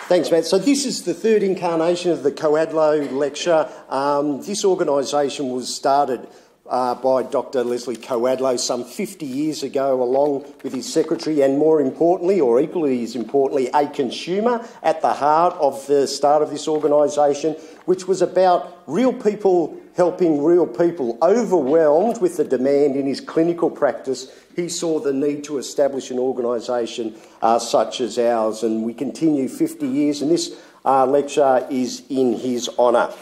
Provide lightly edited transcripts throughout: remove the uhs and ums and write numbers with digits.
Thanks, Matt. So this is the third incarnation of the Coadlo lecture. This organisation was started by Dr. Leslie Coadlo some 50 years ago, along with his secretary and, more importantly, or equally as importantly, a consumer at the heart of the start of this organisation, which was about real people helping real people. Overwhelmed with the demand in his clinical practice, he saw the need to establish an organisation such as ours, and we continue 50 years, and this lecture is in his honour.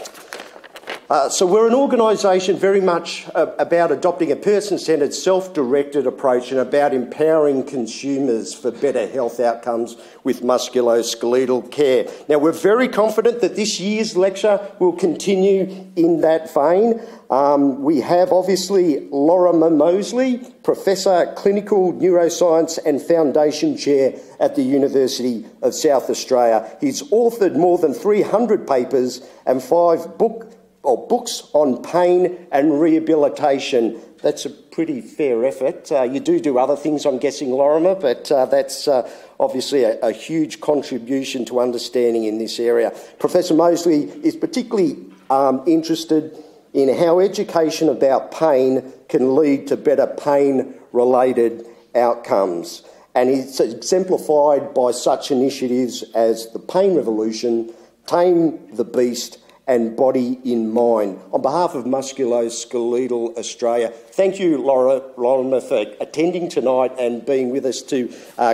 So we're an organisation very much about adopting a person-centred, self-directed approach and about empowering consumers for better health outcomes with musculoskeletal care. Now, we're very confident that this year's lecture will continue in that vein. We have, obviously, Lorimer Moseley, Professor, Clinical Neuroscience and Foundation Chair at the University of South Australia. He's authored more than 300 papers and 5 books on pain and rehabilitation. That's a pretty fair effort. You do other things, I'm guessing, Lorimer, but that's obviously a huge contribution to understanding in this area. Professor Moseley is particularly interested in how education about pain can lead to better pain-related outcomes. And it's exemplified by such initiatives as the Pain Revolution, Tame the Beast, and Body in Mind. On behalf of Musculoskeletal Australia, thank you, Lorimer, for attending tonight and being with us to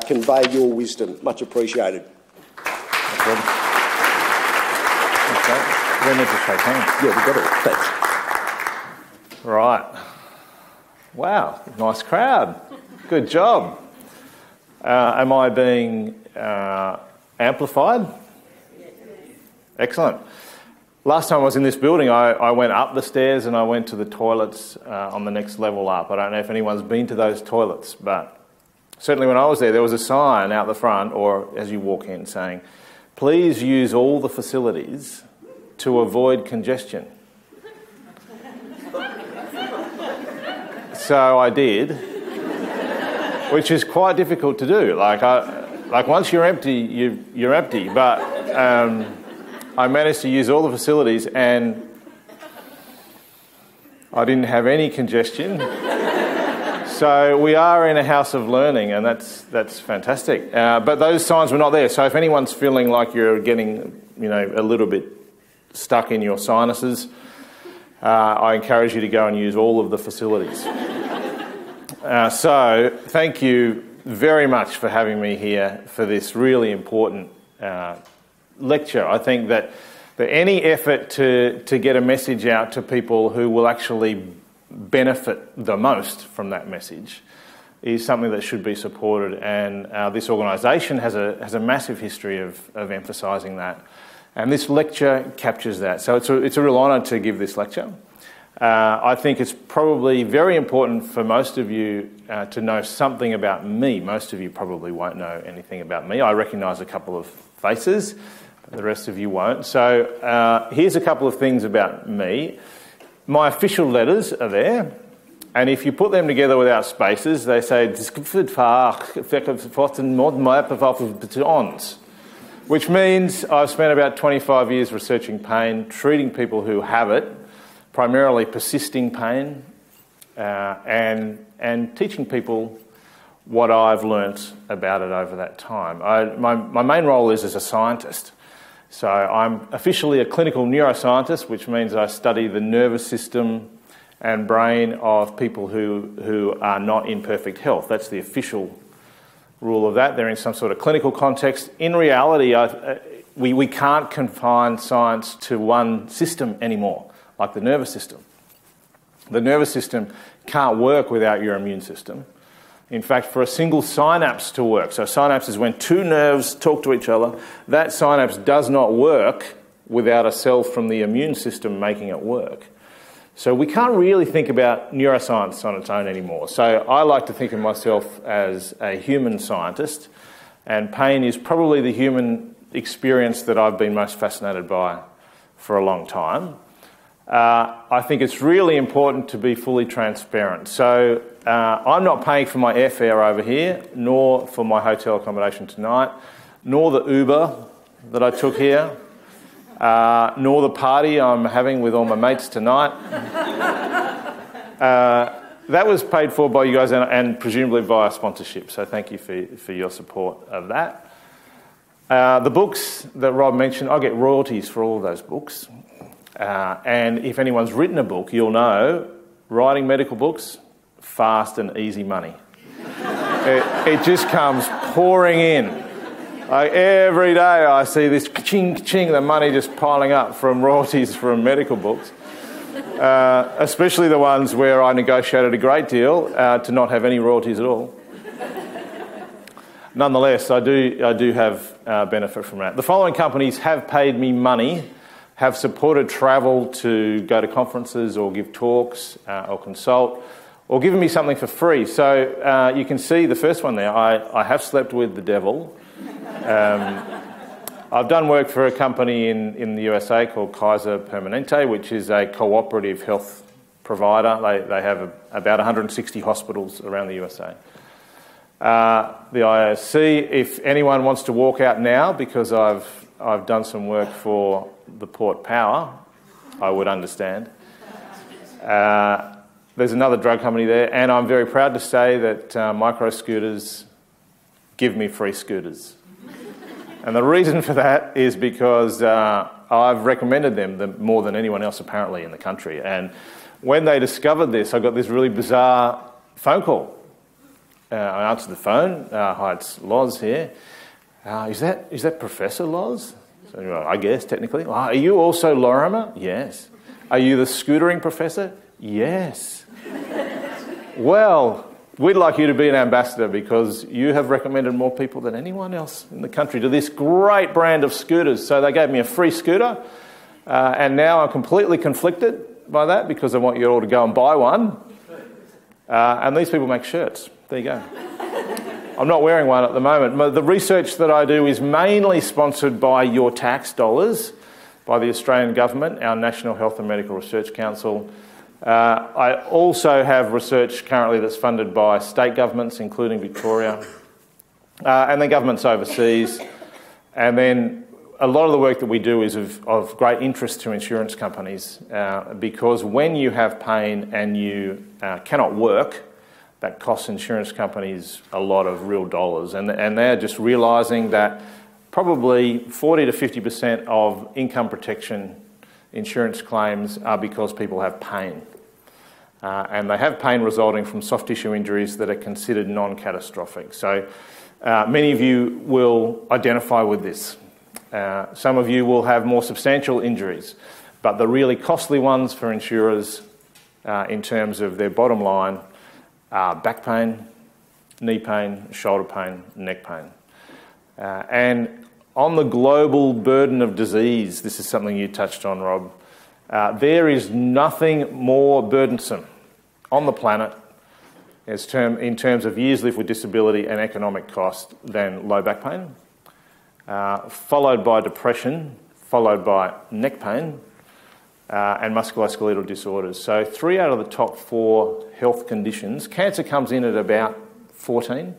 convey your wisdom. Much appreciated. No problem. Okay. We need to shake hands. Yeah, we've got it. Thanks. Right. Wow, nice crowd. Good job. Am I being amplified? Excellent. Last time I was in this building, I went up the stairs and I went to the toilets on the next level up. I don't know if anyone's been to those toilets, but certainly when I was there was a sign out the front, or as you walk in, saying, please use all the facilities to avoid congestion. So I did, which is quite difficult to do. Like once you're empty, you're empty, but I managed to use all the facilities and I didn't have any congestion. So we are in a house of learning, and that's fantastic. But those signs were not there. So if anyone's feeling like you're getting, a little bit stuck in your sinuses, I encourage you to go and use all of the facilities. So thank you very much for having me here for this really important lecture. I think that any effort to get a message out to people who will actually benefit the most from that message is something that should be supported, and this organisation has a massive history of emphasising that, and this lecture captures that. So it's a real honour to give this lecture. I think it's probably very important for most of you to know something about me. Most of you probably won't know anything about me. I recognise a couple of faces, but the rest of you won't. So here's a couple of things about me. My official letters are there, and if you put them together without spaces, they say which means I've spent about 25 years researching pain, treating people who have it, primarily persisting pain, and teaching people what I've learnt about it over that time. My main role is as a scientist. So I'm officially a clinical neuroscientist, which means I study the nervous system and brain of people who are not in perfect health. That's the official rule of that. They're in some sort of clinical context. In reality, we can't confine science to one system anymore, like the nervous system. The nervous system can't work without your immune system. In fact, for a single synapse to work, so synapse is when two nerves talk to each other, that synapse does not work without a cell from the immune system making it work. So we can't really think about neuroscience on its own anymore. So I like to think of myself as a human scientist, and pain is probably the human experience that I've been most fascinated by for a long time. I think it's really important to be fully transparent. So I'm not paying for my airfare over here, nor for my hotel accommodation tonight, nor the Uber that I took here, nor the party I'm having with all my mates tonight. That was paid for by you guys and presumably via sponsorship, so thank you for your support of that. The books that Rob mentioned, I get royalties for all of those books. And if anyone's written a book, you'll know writing medical books, fast and easy money. It just comes pouring in. Like every day I see this ching, ching, the money just piling up from royalties from medical books. Especially the ones where I negotiated a great deal to not have any royalties at all. Nonetheless, I do have benefit from that. The following companies have paid me money, have supported travel to go to conferences or give talks or consult, or given me something for free. So you can see the first one there. I have slept with the devil. I've done work for a company in the USA called Kaiser Permanente, which is a cooperative health provider. They have about 160 hospitals around the USA. The IOC, if anyone wants to walk out now because I've done some work for the Port Power, I would understand. There's another drug company there, and I'm very proud to say that Micro Scooters give me free scooters. And the reason for that is because I've recommended them more than anyone else apparently in the country. And when they discovered this, I got this really bizarre phone call. I answered the phone. Hi, it's Loz here. Is that Professor Loz? So, well, I guess, technically. Are you also Lorimer? Yes. Are you the scootering professor? Yes. Well, we'd like you to be an ambassador because you have recommended more people than anyone else in the country to this great brand of scooters. So they gave me a free scooter, and now I'm completely conflicted by that because I want you all to go and buy one. And these people make shirts. There you go. I'm not wearing one at the moment. The research that I do is mainly sponsored by your tax dollars, by the Australian government, our National Health and Medical Research Council. I also have research currently that's funded by state governments, including Victoria, and then governments overseas. And then a lot of the work that we do is of great interest to insurance companies because when you have pain and you cannot work, that costs insurance companies a lot of real dollars. And they're just realising that probably 40 to 50% of income protection insurance claims are because people have pain. And they have pain resulting from soft tissue injuries that are considered non-catastrophic. So many of you will identify with this. Some of you will have more substantial injuries, but the really costly ones for insurers in terms of their bottom line are back pain, knee pain, shoulder pain, neck pain. And on the global burden of disease, this is something you touched on, Rob, there is nothing more burdensome on the planet in terms of years lived with disability and economic cost than low back pain, followed by depression, followed by neck pain, and musculoskeletal disorders. So 3 out of the top 4 health conditions. Cancer comes in at about 14,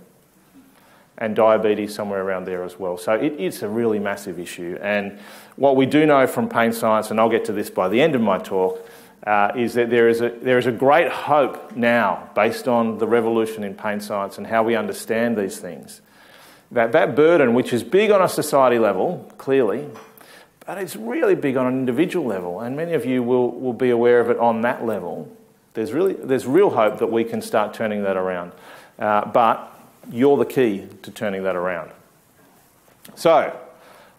and diabetes somewhere around there as well. So it's a really massive issue. And what we do know from pain science, and I'll get to this by the end of my talk, is that there is a great hope now, based on the revolution in pain science and how we understand these things, that burden, which is big on a society level, clearly, but it's really big on an individual level, and many of you will be aware of it on that level. There's real hope that we can start turning that around. But you're the key to turning that around. So,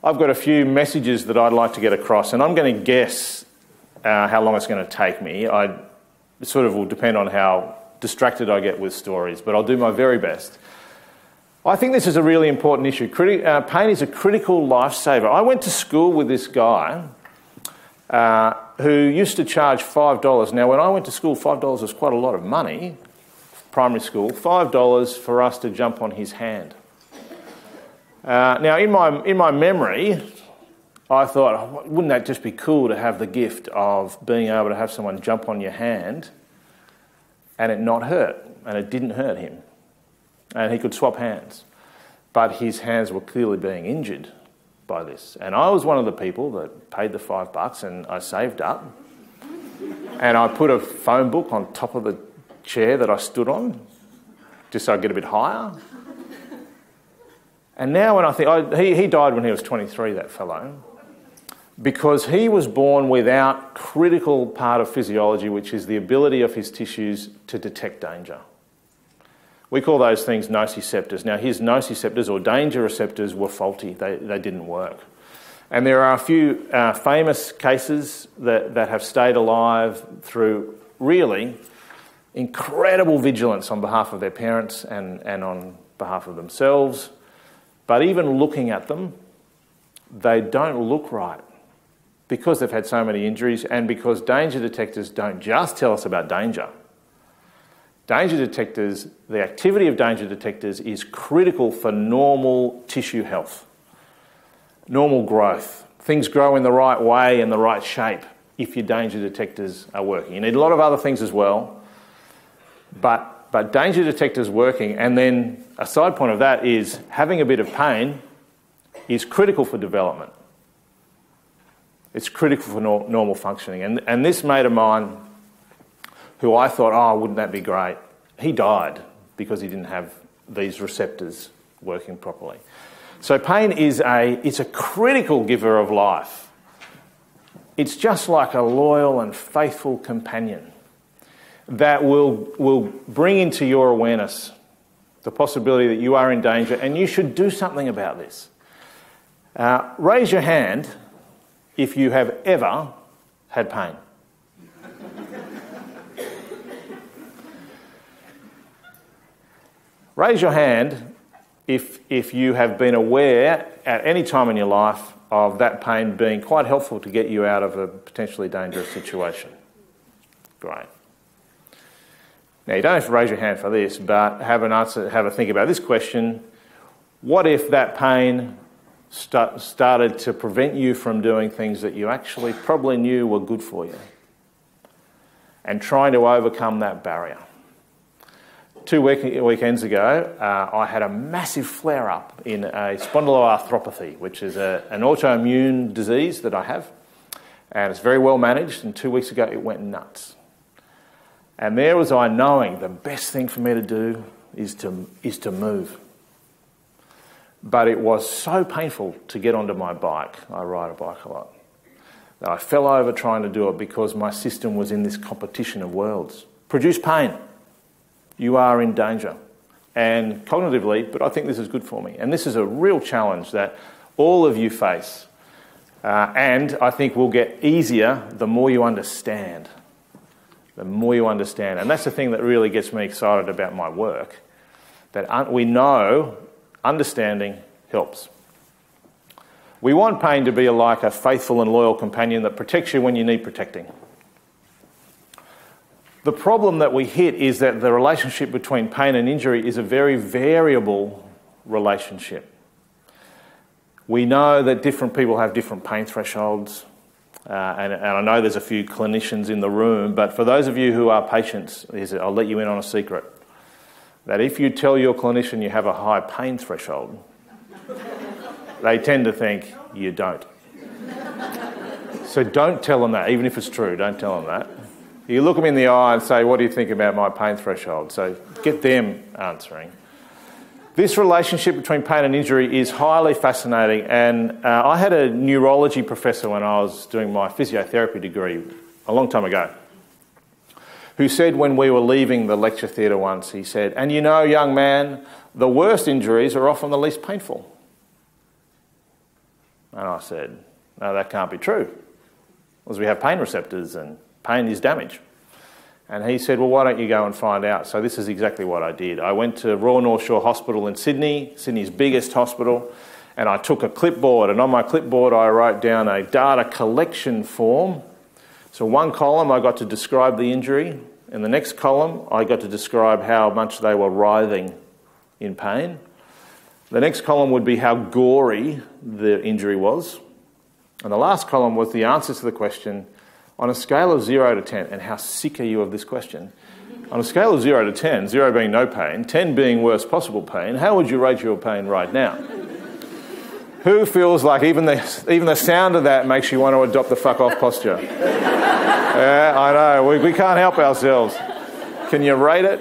I've got a few messages that I'd like to get across, and I'm going to guess how long it's going to take me. It sort of will depend on how distracted I get with stories, but I'll do my very best. I think this is a really important issue. Pain is a critical lifesaver. I went to school with this guy who used to charge $5. Now, when I went to school, $5 was quite a lot of money, primary school, $5 for us to jump on his hand. Now, in my memory, I thought, wouldn't that just be cool to have the gift of being able to have someone jump on your hand and it not hurt, and it didn't hurt him. And he could swap hands. But his hands were clearly being injured by this. And I was one of the people that paid the $5 and I saved up. And I put a phone book on top of the chair that I stood on, just so I'd get a bit higher. And now when I think... he died when he was 23, that fellow, because he was born without critical part of physiology, which is the ability of his tissues to detect danger. We call those things nociceptors. Now, his nociceptors, or danger receptors, were faulty. They didn't work. And there are a few famous cases that have stayed alive through really incredible vigilance on behalf of their parents and on behalf of themselves. But even looking at them, they don't look right because they've had so many injuries and because danger detectors don't just tell us about danger. Danger detectors, the activity of danger detectors is critical for normal tissue health, normal growth. Things grow in the right way and the right shape if your danger detectors are working. You need a lot of other things as well, but danger detectors working, and then a side point of that is having a bit of pain is critical for development. It's critical for normal functioning. And this mate of mine, who I thought, oh, wouldn't that be great? He died because he didn't have these receptors working properly. So pain is it's a critical giver of life. It's just like a loyal and faithful companion that will bring into your awareness the possibility that you are in danger and you should do something about this. Raise your hand if you have ever had pain. Raise your hand if you have been aware at any time in your life of that pain being quite helpful to get you out of a potentially dangerous situation. Great. Now, you don't have to raise your hand for this, but have a think about this question. What if that pain started to prevent you from doing things that you actually probably knew were good for you? And trying to overcome that barrier. 2 weekends ago, I had a massive flare-up in a spondyloarthropathy, which is an autoimmune disease that I have. And it's very well managed, and 2 weeks ago it went nuts. And there was I knowing the best thing for me to do is to move. But it was so painful to get onto my bike. I ride a bike a lot. That I fell over trying to do it because my system was in this competition of worlds. Produce pain. You are in danger. And cognitively, but I think this is good for me. And this is a real challenge that all of you face. And I think will get easier the more you understand. The more you understand. And that's the thing that really gets me excited about my work. That we know understanding helps. We want pain to be like a faithful and loyal companion that protects you when you need protecting. The problem that we hit is that the relationship between pain and injury is a very variable relationship. We know that different people have different pain thresholds, and I know there's a few clinicians in the room, but for those of you who are patients, I'll let you in on a secret, that if you tell your clinician you have a high pain threshold, they tend to think you don't. So don't tell them that, even if it's true, don't tell them that. You look them in the eye and say, what do you think about my pain threshold? So get them answering. This relationship between pain and injury is highly fascinating, and I had a neurology professor when I was doing my physiotherapy degree a long time ago, who said when we were leaving the lecture theatre once, he said, and you know, young man, the worst injuries are often the least painful. And I said, no, that can't be true, because we have pain receptors and pain is damage. And he said, well, why don't you go and find out? So this is exactly what I did. I went to Royal North Shore Hospital in Sydney, Sydney's biggest hospital, and I took a clipboard, and on my clipboard I wrote down a data collection form. So one column I got to describe the injury, and the next column I got to describe how much they were writhing in pain. The next column would be how gory the injury was. And the last column was the answers to the question, on a scale of 0 to 10, and how sick are you of this question? On a scale of 0 to 10, 0 being no pain, 10 being worst possible pain, how would you rate your pain right now? Who feels like even the sound of that makes you want to adopt the fuck off posture? Yeah, I know. We can't help ourselves. Can you rate it?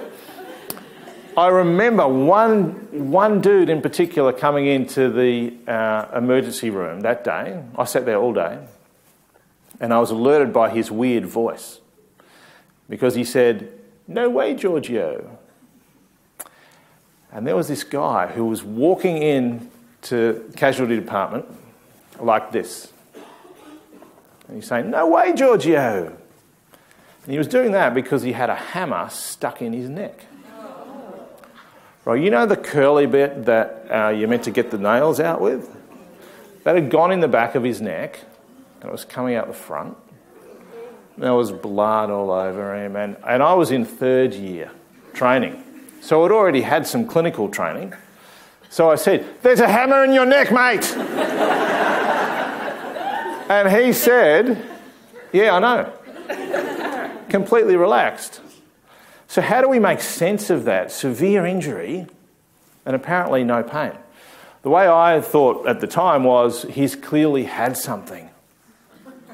I remember one dude in particular coming into the emergency room that day. I sat there all day, and I was alerted by his weird voice because he said, "No way, Giorgio." And there was this guy who was walking in to the casualty department like this. And he's saying, "No way, Giorgio." And he was doing that because he had a hammer stuck in his neck. Right, you know the curly bit that you're meant to get the nails out with? That had gone in the back of his neck, and it was coming out the front. There was blood all over him, and I was in 3rd year training. So I'd already had some clinical training. So I said, "There's a hammer in your neck, mate." And he said, "Yeah, I know." Completely relaxed. So how do we make sense of that? Severe injury and apparently no pain. The way I thought at the time was he's clearly had something.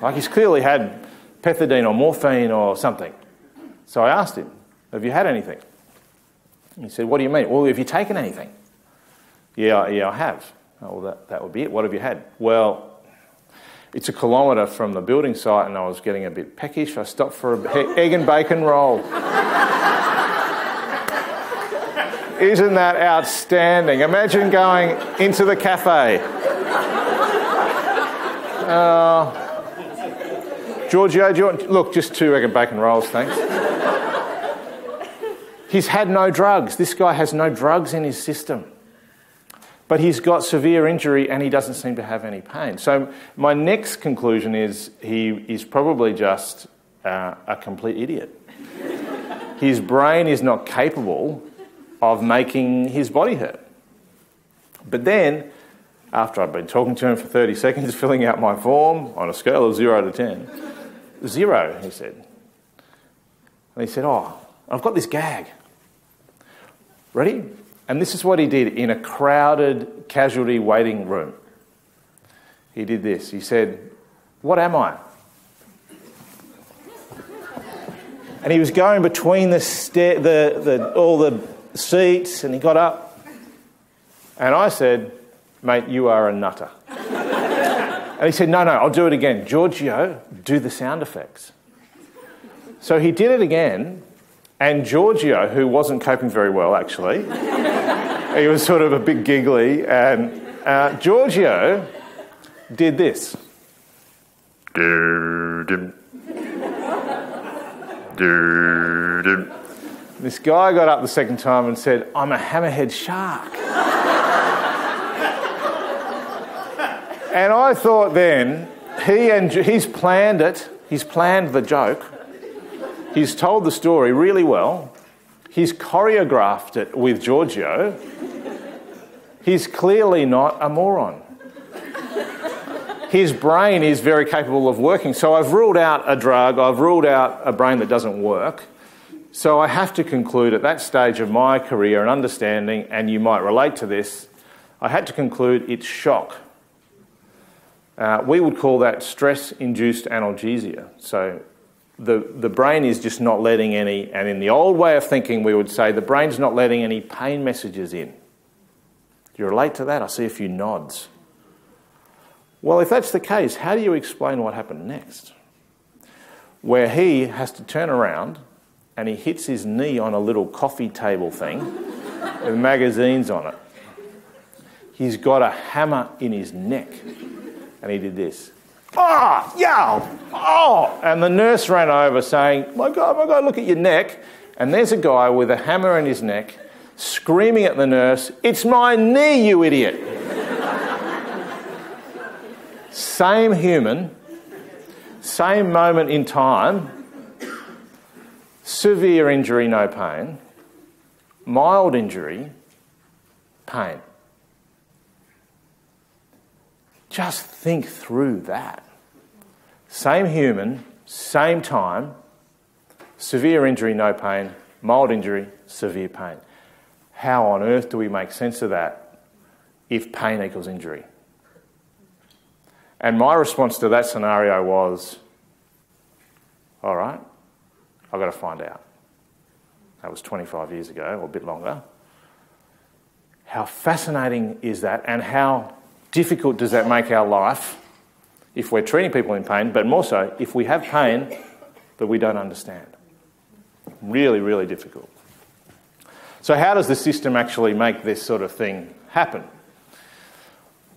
Like he's clearly had pethidine or morphine or something. So I asked him, "Have you had anything?" He said, "What do you mean?" "Well, have you taken anything?" Yeah, I have." "Oh, well, that would be it. What have you had?" "Well, it's a kilometre from the building site and I was getting a bit peckish. I stopped for an egg and bacon roll." Isn't that outstanding? Imagine going into the cafe. "Giorgio, do you want..." "Look, just 2 egg and bacon rolls, thanks." He's had no drugs. This guy has no drugs in his system. But he's got severe injury and he doesn't seem to have any pain. So my next conclusion is he is probably just a complete idiot. His brain is not capable of making his body hurt. But then, after I've been talking to him for 30 seconds, filling out my form on a scale of 0 to 10, 0, he said. And he said, "Oh, I've got this gag. Ready?" And this is what he did in a crowded casualty waiting room. He did this. He said, "What am I?" And he was going between all the seats, and he got up. And I said, "Mate, you are a nutter." And he said, No, I'll do it again. "Giorgio, do the sound effects." So he did it again, and Giorgio, who wasn't coping very well, actually, he was sort of a bit giggly, and Giorgio did this. This guy got up the second time and said, "I'm a hammerhead shark." And I thought then, he's planned it, he's planned the joke, he's told the story really well, he's choreographed it with Giorgio, he's clearly not a moron. His brain is very capable of working. So I've ruled out a drug, I've ruled out a brain that doesn't work. So I have to conclude at that stage of my career and understanding, and you might relate to this, I had to conclude it's shock. We would call that stress-induced analgesia. So the brain is just not letting any, and in the old way of thinking we would say the brain's not letting any pain messages in. Do you relate to that? I see a few nods. Well, if that's the case, how do you explain what happened next? Where he has to turn around and he hits his knee on a little coffee table thing with magazines on it. He's got a hammer in his neck. And he did this. "Oh, yeah, oh!" And the nurse ran over saying, my God, look at your neck." And there's a guy with a hammer in his neck screaming at the nurse, "It's my knee, you idiot." Same human, same moment in time, severe injury, no pain, mild injury, pain. Just think through that. Same human, same time, severe injury, no pain, mild injury, severe pain. How on earth do we make sense of that if pain equals injury? And my response to that scenario was, all right, I've got to find out. That was 25 years ago, or a bit longer. How fascinating is that, and how difficult does that make our life if we're treating people in pain, but more so if we have pain that we don't understand. Really, really difficult. So how does the system actually make this sort of thing happen?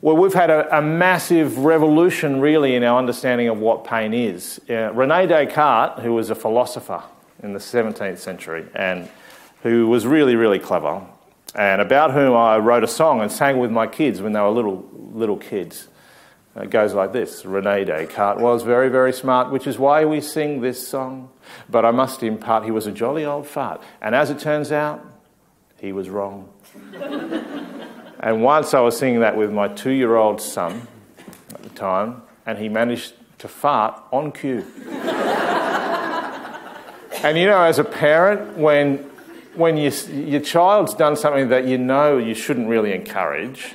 Well, we've had a massive revolution, really, in our understanding of what pain is. Rene Descartes, who was a philosopher in the 17th century and who was really, really clever, and about whom I wrote a song and sang with my kids when they were little kids. It goes like this. Rene Descartes was very, very smart, which is why we sing this song. But I must impart he was a jolly old fart. And as it turns out, he was wrong. And once I was singing that with my 2-year-old son at the time, and he managed to fart on cue. And you know, as a parent, when your child's done something that you know you shouldn't really encourage,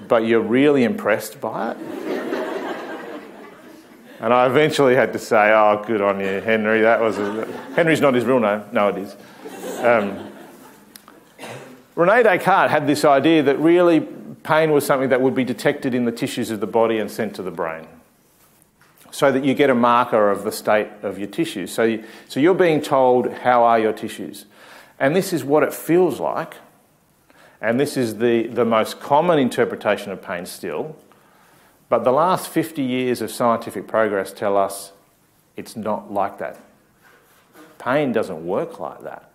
but you're really impressed by it. And I eventually had to say, oh, good on you, Henry. Henry's not his real name. No, it is. Rene Descartes had this idea that really pain was something that would be detected in the tissues of the body and sent to the brain, so that you get a marker of the state of your tissues. So you're being told, how are your tissues? And this is what it feels like. And this is the most common interpretation of pain still. But the last 50 years of scientific progress tell us it's not like that. Pain doesn't work like that.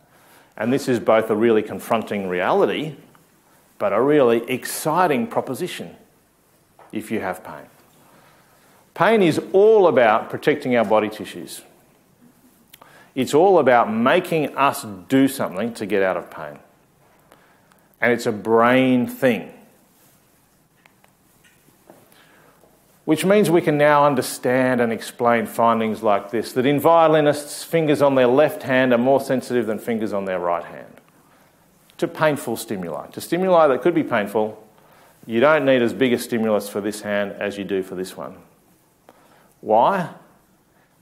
And this is both a really confronting reality, but a really exciting proposition if you have pain. Pain is all about protecting our body tissues. It's all about making us do something to get out of pain. And it's a brain thing. Which means we can now understand and explain findings like this, that in violinists, fingers on their left hand are more sensitive than fingers on their right hand to painful stimuli. To stimuli that could be painful, you don't need as big a stimulus for this hand as you do for this one. Why?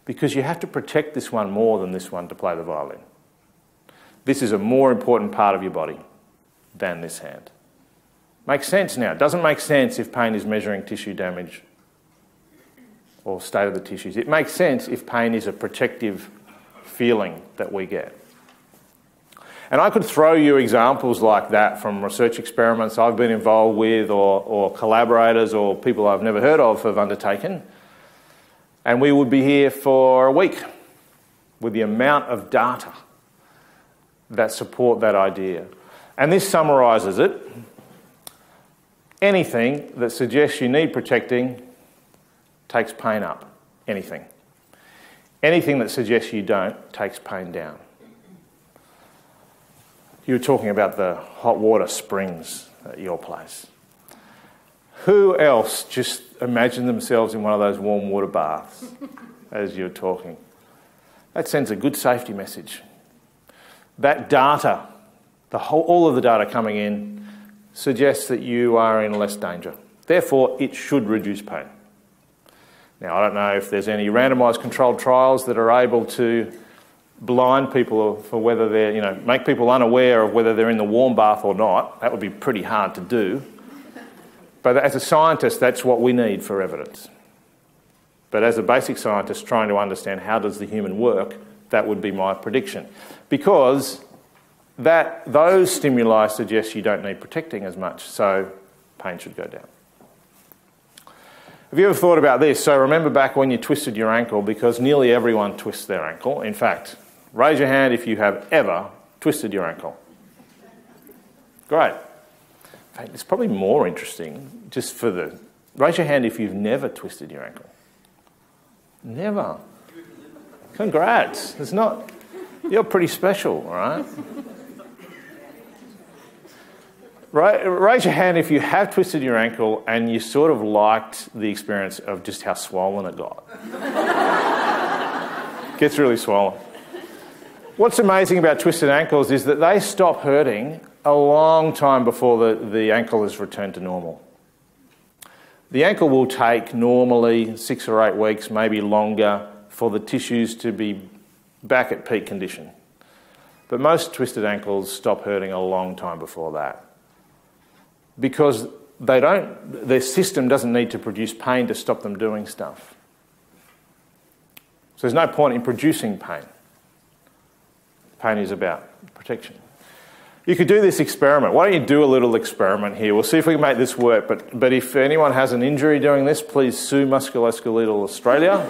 Because you have to protect this one more than this one to play the violin. This is a more important part of your body than this hand. Makes sense now. It doesn't make sense if pain is measuring tissue damage or state of the tissues. It makes sense if pain is a protective feeling that we get. And I could throw you examples like that from research experiments I've been involved with, or collaborators or people I've never heard of have undertaken. And we would be here for a week with the amount of data that support that idea. And this summarises it. Anything that suggests you need protecting takes pain up. Anything. Anything that suggests you don't takes pain down. You were talking about the hot water springs at your place. Who else just imagined themselves in one of those warm water baths as you're talking? That sends a good safety message. That data, all of the data coming in, suggests that you are in less danger. Therefore, it should reduce pain. Now, I don't know if there's any randomised controlled trials that are able to blind people for whether they're, make people unaware of whether they're in the warm bath or not. That would be pretty hard to do. But as a scientist, that's what we need for evidence. But as a basic scientist trying to understand how does the human work, that would be my prediction. Because those stimuli suggest you don't need protecting as much, so pain should go down. Have you ever thought about this? So remember back when you twisted your ankle, because nearly everyone twists their ankle. In fact, raise your hand if you have ever twisted your ankle. Great. In fact, it's probably more interesting raise your hand if you've never twisted your ankle. Never. Congrats. You're pretty special, all right? Raise your hand if you have twisted your ankle and you sort of liked the experience of just how swollen it got. Gets really swollen. What's amazing about twisted ankles is that they stop hurting a long time before the ankle is returned to normal. The ankle will take normally 6 or 8 weeks, maybe longer, for the tissues to be back at peak condition. But most twisted ankles stop hurting a long time before that, because their system doesn't need to produce pain to stop them doing stuff. So there's no point in producing pain. Pain is about protection. You could do this experiment. Why don't you do a little experiment here? We'll see if we can make this work. But if anyone has an injury doing this, please sue Musculoskeletal Australia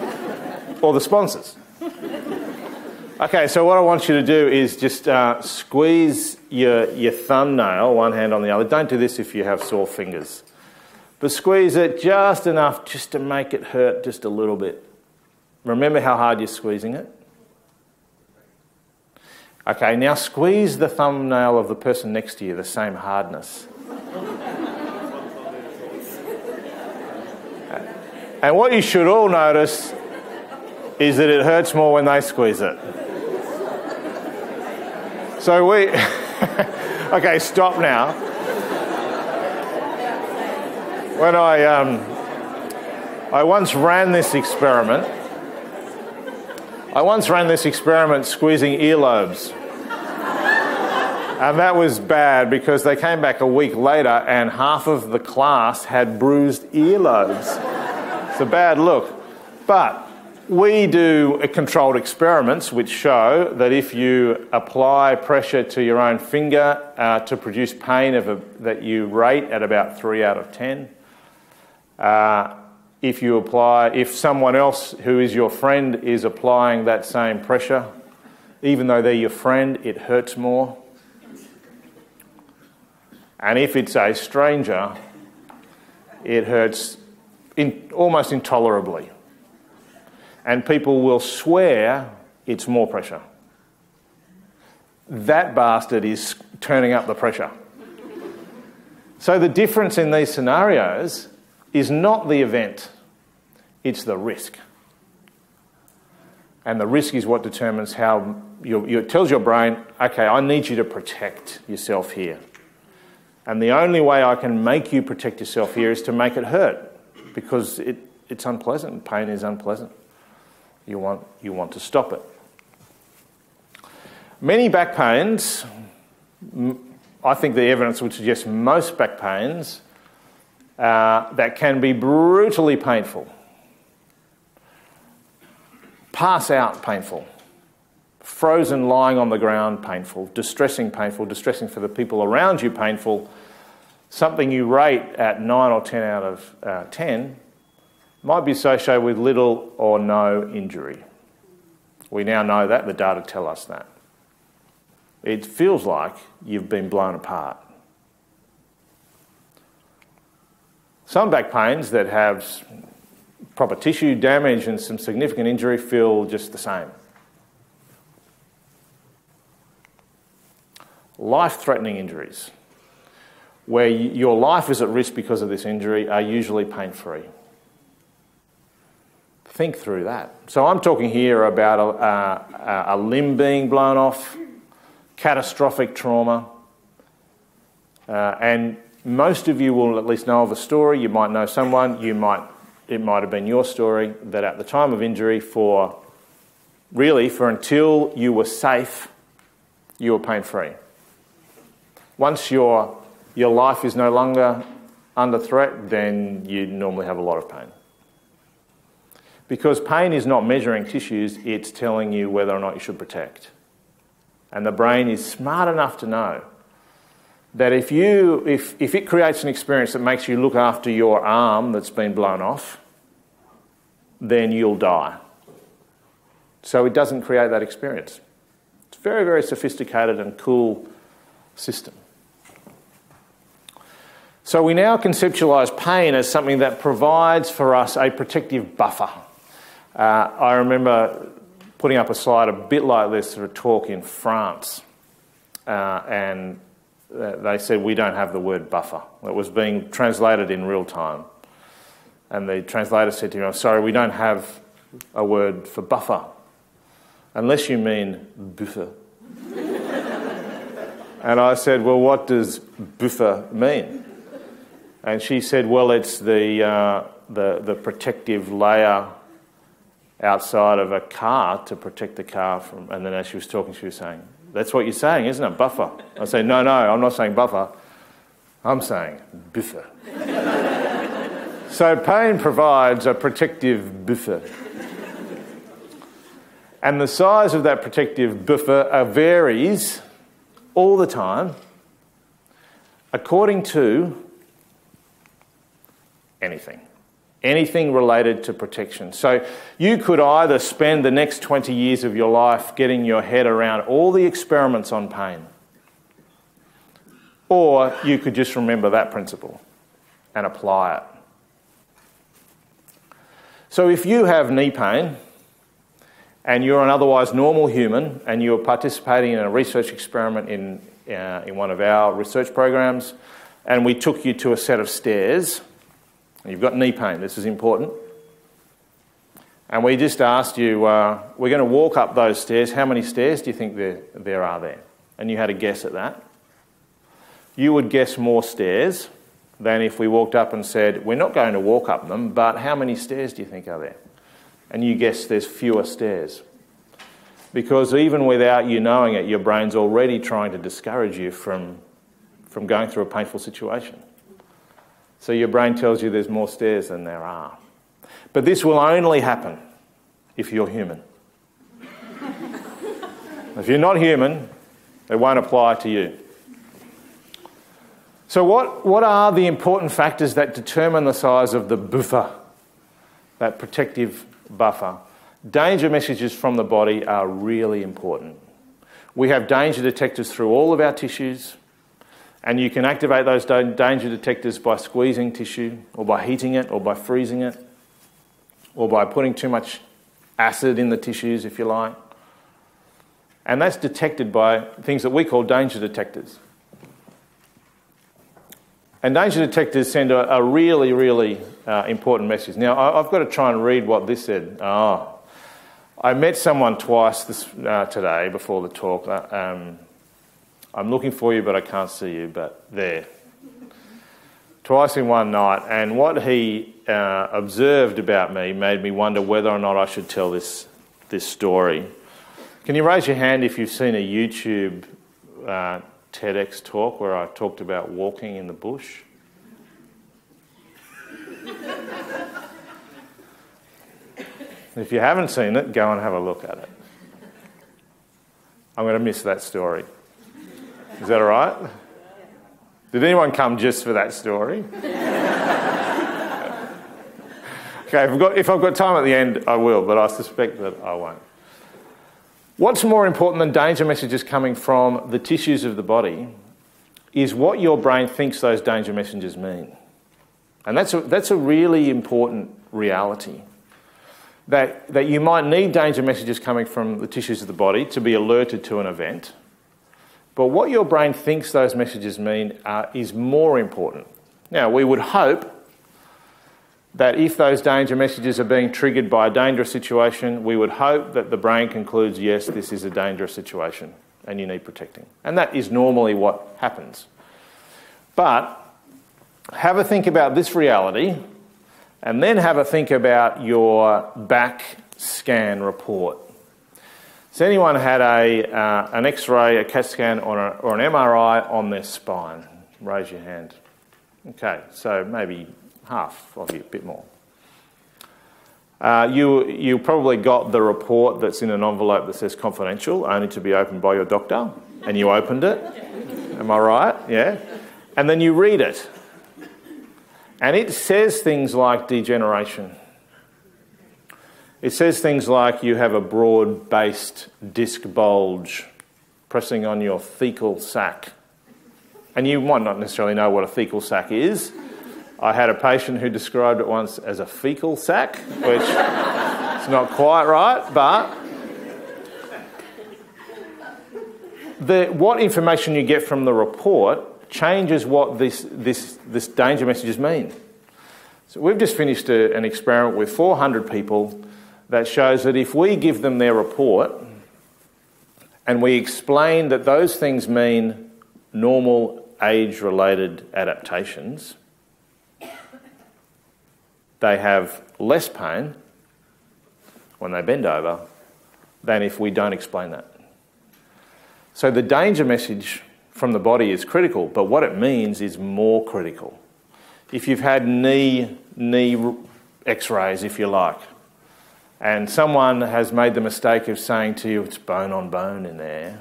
or the sponsors. Okay, so what I want you to do is just squeeze your thumbnail, one hand on the other. Don't do this if you have sore fingers. But squeeze it just enough just to make it hurt just a little bit. Remember how hard you're squeezing it? Okay, now squeeze the thumbnail of the person next to you, the same hardness. And what you should all notice is that it hurts more when they squeeze it. So okay, stop now. When I once ran this experiment squeezing earlobes. And that was bad because they came back a week later and half of the class had bruised earlobes. It's a bad look. But we do controlled experiments which show that if you apply pressure to your own finger to produce pain that you rate at about 3 out of 10, if someone else who is your friend is applying that same pressure, even though they're your friend, it hurts more. And if it's a stranger, it hurts almost intolerably. And people will swear it's more pressure. That bastard is turning up the pressure. So the difference in these scenarios is not the event, it's the risk. And the risk is what determines how it tells your brain, okay, I need you to protect yourself here. And the only way I can make you protect yourself here is to make it hurt, because it's unpleasant. Pain is unpleasant. You want to stop it. Many back pains, I think the evidence would suggest most back pains, that can be brutally painful. Pass out painful. Frozen lying on the ground painful. Distressing for the people around you painful. Something you rate at 9 or 10 out of 10 might be associated with little or no injury. We now know that, the data tell us that. It feels like you've been blown apart. Some back pains that have proper tissue damage and some significant injury feel just the same. Life-threatening injuries, where your life is at risk because of this injury, are usually pain-free. Think through that. So I'm talking here about a limb being blown off, catastrophic trauma, and most of you will at least know of a story. You might know someone. It might have been your story that at the time of injury, for until you were safe, you were pain-free. Once your life is no longer under threat, then you normally have a lot of pain. Because pain is not measuring tissues, it's telling you whether or not you should protect. And the brain is smart enough to know that if it creates an experience that makes you look after your arm that's been blown off, then you'll die. So it doesn't create that experience. It's a very, very sophisticated and cool system. So we now conceptualise pain as something that provides for us a protective buffer. I remember putting up a slide a bit like this for a talk in France, and they said we don't have the word buffer. It was being translated in real time. And the translator said to me, I'm sorry, we don't have a word for buffer, unless you mean buffer. And I said, well, what does buffer mean? And she said, well, it's the protective layer outside of a car to protect the car from... And then as she was talking, she was saying, that's what you're saying, isn't it? Buffer. I say, no, I'm not saying buffer. I'm saying buffer. So pain provides a protective buffer. And the size of that protective buffer varies all the time according to anything. Anything related to protection. So you could either spend the next 20 years of your life getting your head around all the experiments on pain, or you could just remember that principle and apply it. So if you have knee pain and you're an otherwise normal human and you're participating in a research experiment in one of our research programs, and we took you to a set of stairs, you've got knee pain, this is important, and we just asked you, we're going to walk up those stairs, how many stairs do you think there are there? And you had a guess at that. You would guess more stairs than if we walked up and said, we're not going to walk up them, but how many stairs do you think are there? And you guess there's fewer stairs. Because even without you knowing it, your brain's already trying to discourage you from going through a painful situation. So your brain tells you there's more stairs than there are. But this will only happen if you're human. If you're not human, it won't apply to you. So what are the important factors that determine the size of the buffer, that protective buffer? Danger messages from the body are really important. We have danger detectors through all of our tissues, and you can activate those danger detectors by squeezing tissue, or by heating it, or by freezing it, or by putting too much acid in the tissues, if you like. And that's detected by things that we call danger detectors. And danger detectors send a really, really important message. Now, I've got to try and read what this said. I met someone twice today before the talk. I'm looking for you, but I can't see you, but there. Twice in one night. And what he observed about me made me wonder whether or not I should tell this story. Can you raise your hand if you've seen a YouTube TEDx talk where I talked about walking in the bush? If you haven't seen it, go and have a look at it. I'm going to miss that story. Is that all right? Did anyone come just for that story? Okay, if I've got time at the end, I will, but I suspect that I won't. What's more important than danger messages coming from the tissues of the body is what your brain thinks those danger messages mean. And that's a really important reality. That you might need danger messages coming from the tissues of the body to be alerted to an event, but what your brain thinks those messages mean is more important. Now, we would hope that if those danger messages are being triggered by a dangerous situation, we would hope that the brain concludes, yes, this is a dangerous situation and you need protecting. And that is normally what happens. But have a think about this reality and then have a think about your back scan report. Has anyone had an X-ray, a CAT scan or an MRI on their spine? Raise your hand. Okay, so maybe half of you, a bit more. You probably got the report that's in an envelope that says confidential, only to be opened by your doctor, and you opened it. Am I right? Yeah. And then you read it. And it says things like degeneration. It says things like you have a broad-based disc bulge pressing on your thecal sac. And you might not necessarily know what a thecal sac is. I had a patient who described it once as a fecal sac, which is not quite right, but what information you get from the report changes what this danger messages mean. So we've just finished an experiment with 400 people that shows that if we give them their report and we explain that those things mean normal age-related adaptations, they have less pain when they bend over than if we don't explain that. So the danger message from the body is critical, but what it means is more critical. If you've had knee x-rays, if you like, and someone has made the mistake of saying to you, it's bone on bone in there,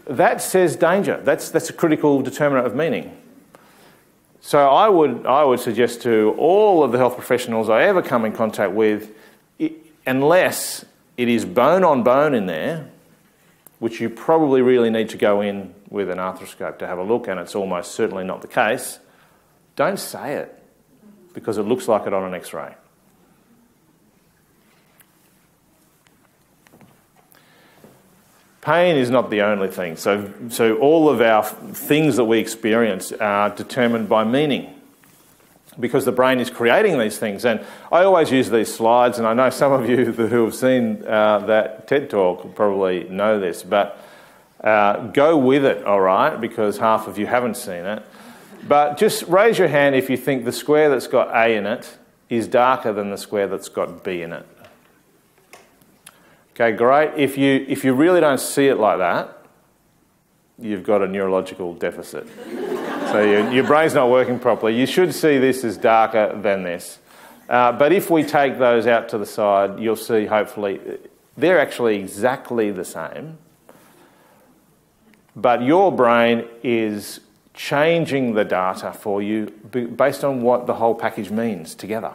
that says danger. That's a critical determinant of meaning. So I would suggest to all of the health professionals I ever come in contact with, unless it is bone on bone in there, which you probably really need to go in with an arthroscope to have a look, and it's almost certainly not the case, don't say it because it looks like it on an x-ray. Pain is not the only thing. So all of our things that we experience are determined by meaning, because the brain is creating these things. And I always use these slides, and I know some of you who have seen that TED Talk probably know this, but go with it, all right, because half of you haven't seen it. But just raise your hand if you think the square that's got A in it is darker than the square that's got B in it. Okay, great. If you really don't see it like that, you've got a neurological deficit. So your brain's not working properly. You should see this as darker than this. But if we take those out to the side, you'll see, hopefully, they're actually exactly the same. But your brain is changing the data for you based on what the whole package means together.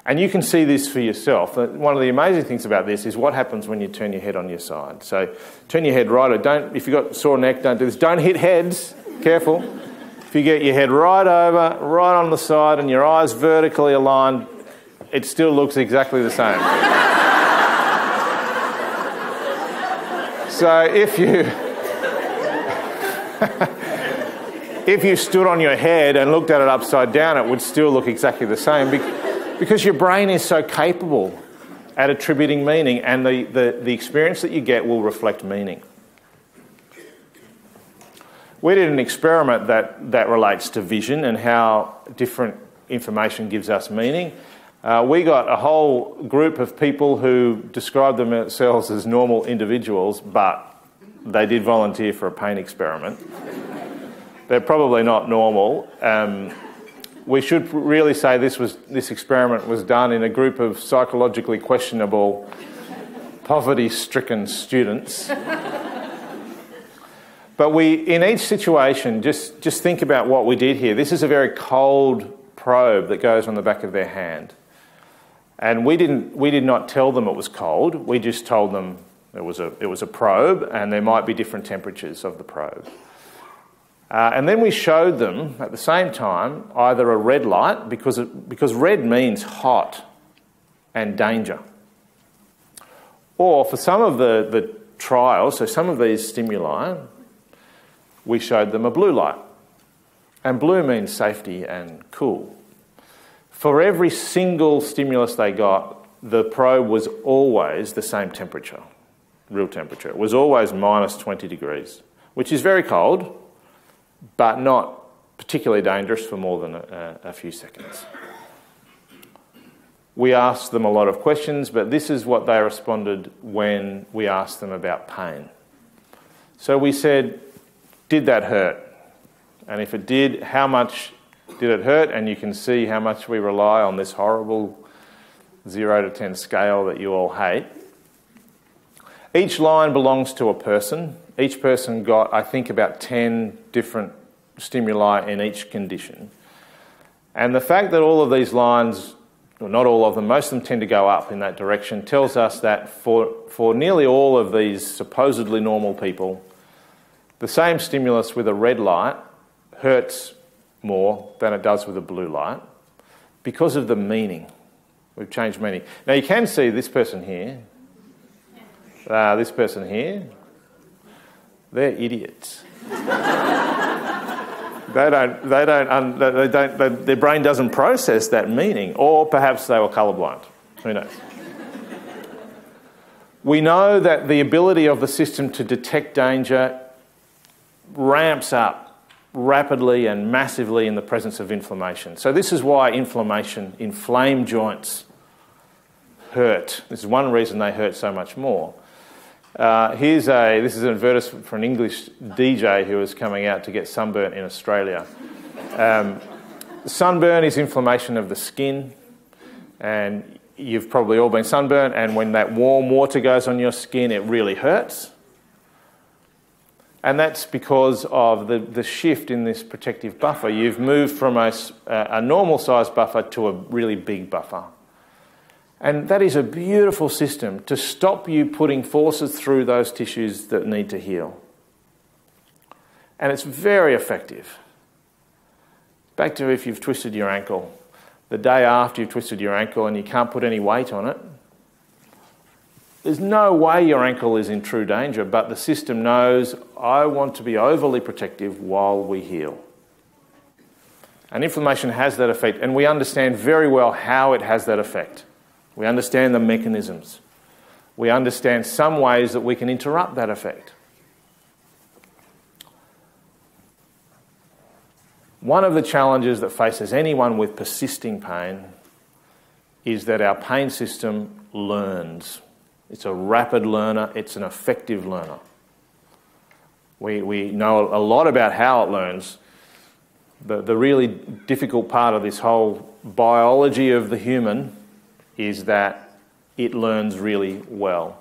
And you can see this for yourself. One of the amazing things about this is what happens when you turn your head on your side. So turn your head right, or if you've got a sore neck, don't do this. Don't hit heads. Careful. If you get your head right over, right on the side, and your eyes vertically aligned, it still looks exactly the same. So if you stood on your head and looked at it upside down, it would still look exactly the same, because your brain is so capable at attributing meaning, and the experience that you get will reflect meaning. We did an experiment that relates to vision and how different information gives us meaning. We got a whole group of people who described themselves as normal individuals, but they did volunteer for a pain experiment. They're probably not normal. We should really say this experiment was done in a group of psychologically questionable, poverty-stricken students. But in each situation, just think about what we did here. This is a very cold probe that goes on the back of their hand. And we did not tell them it was cold. We just told them it was a probe, and there might be different temperatures of the probe. And then we showed them at the same time either a red light, because red means hot and danger. Or for some of the trials, so some of these stimuli, we showed them a blue light. And blue means safety and cool. For every single stimulus they got, the probe was always the same temperature, real temperature. It was always minus 20 degrees, which is very cold, but not particularly dangerous for more than a few seconds. We asked them a lot of questions, but this is what they responded when we asked them about pain. So we said, did that hurt? And if it did, how much did it hurt? And you can see how much we rely on this horrible 0 to 10 scale that you all hate. Each line belongs to a person. Each person got, I think, about 10 different stimuli in each condition. And the fact that all of these lines, well, not all of them, most of them tend to go up in that direction, tells us that for nearly all of these supposedly normal people, the same stimulus with a red light hurts more than it does with a blue light because of the meaning. We've changed meaning. Now you can see this person here, this person here, they're idiots. Their brain doesn't process that meaning, or perhaps they were colourblind. Who knows? We know that the ability of the system to detect danger ramps up rapidly and massively in the presence of inflammation. So this is why inflamed joints hurt. This is one reason they hurt so much more. This is an advertisement for an English DJ who was coming out to get sunburnt in Australia. Sunburn is inflammation of the skin, and you've probably all been sunburnt, and when that warm water goes on your skin, it really hurts. And that's because of the shift in this protective buffer. You've moved from a normal size buffer to a really big buffer. And that is a beautiful system to stop you putting forces through those tissues that need to heal. And it's very effective. Back to if you've twisted your ankle. The day after you've twisted your ankle and you can't put any weight on it, there's no way your ankle is in true danger, but the system knows, I want to be overly protective while we heal. And inflammation has that effect, and we understand very well how it has that effect. We understand the mechanisms. We understand some ways that we can interrupt that effect. One of the challenges that faces anyone with persisting pain is that our pain system learns. It's a rapid learner. It's an effective learner. We know a lot about how it learns. The really difficult part of this whole biology of the human is that it learns really well.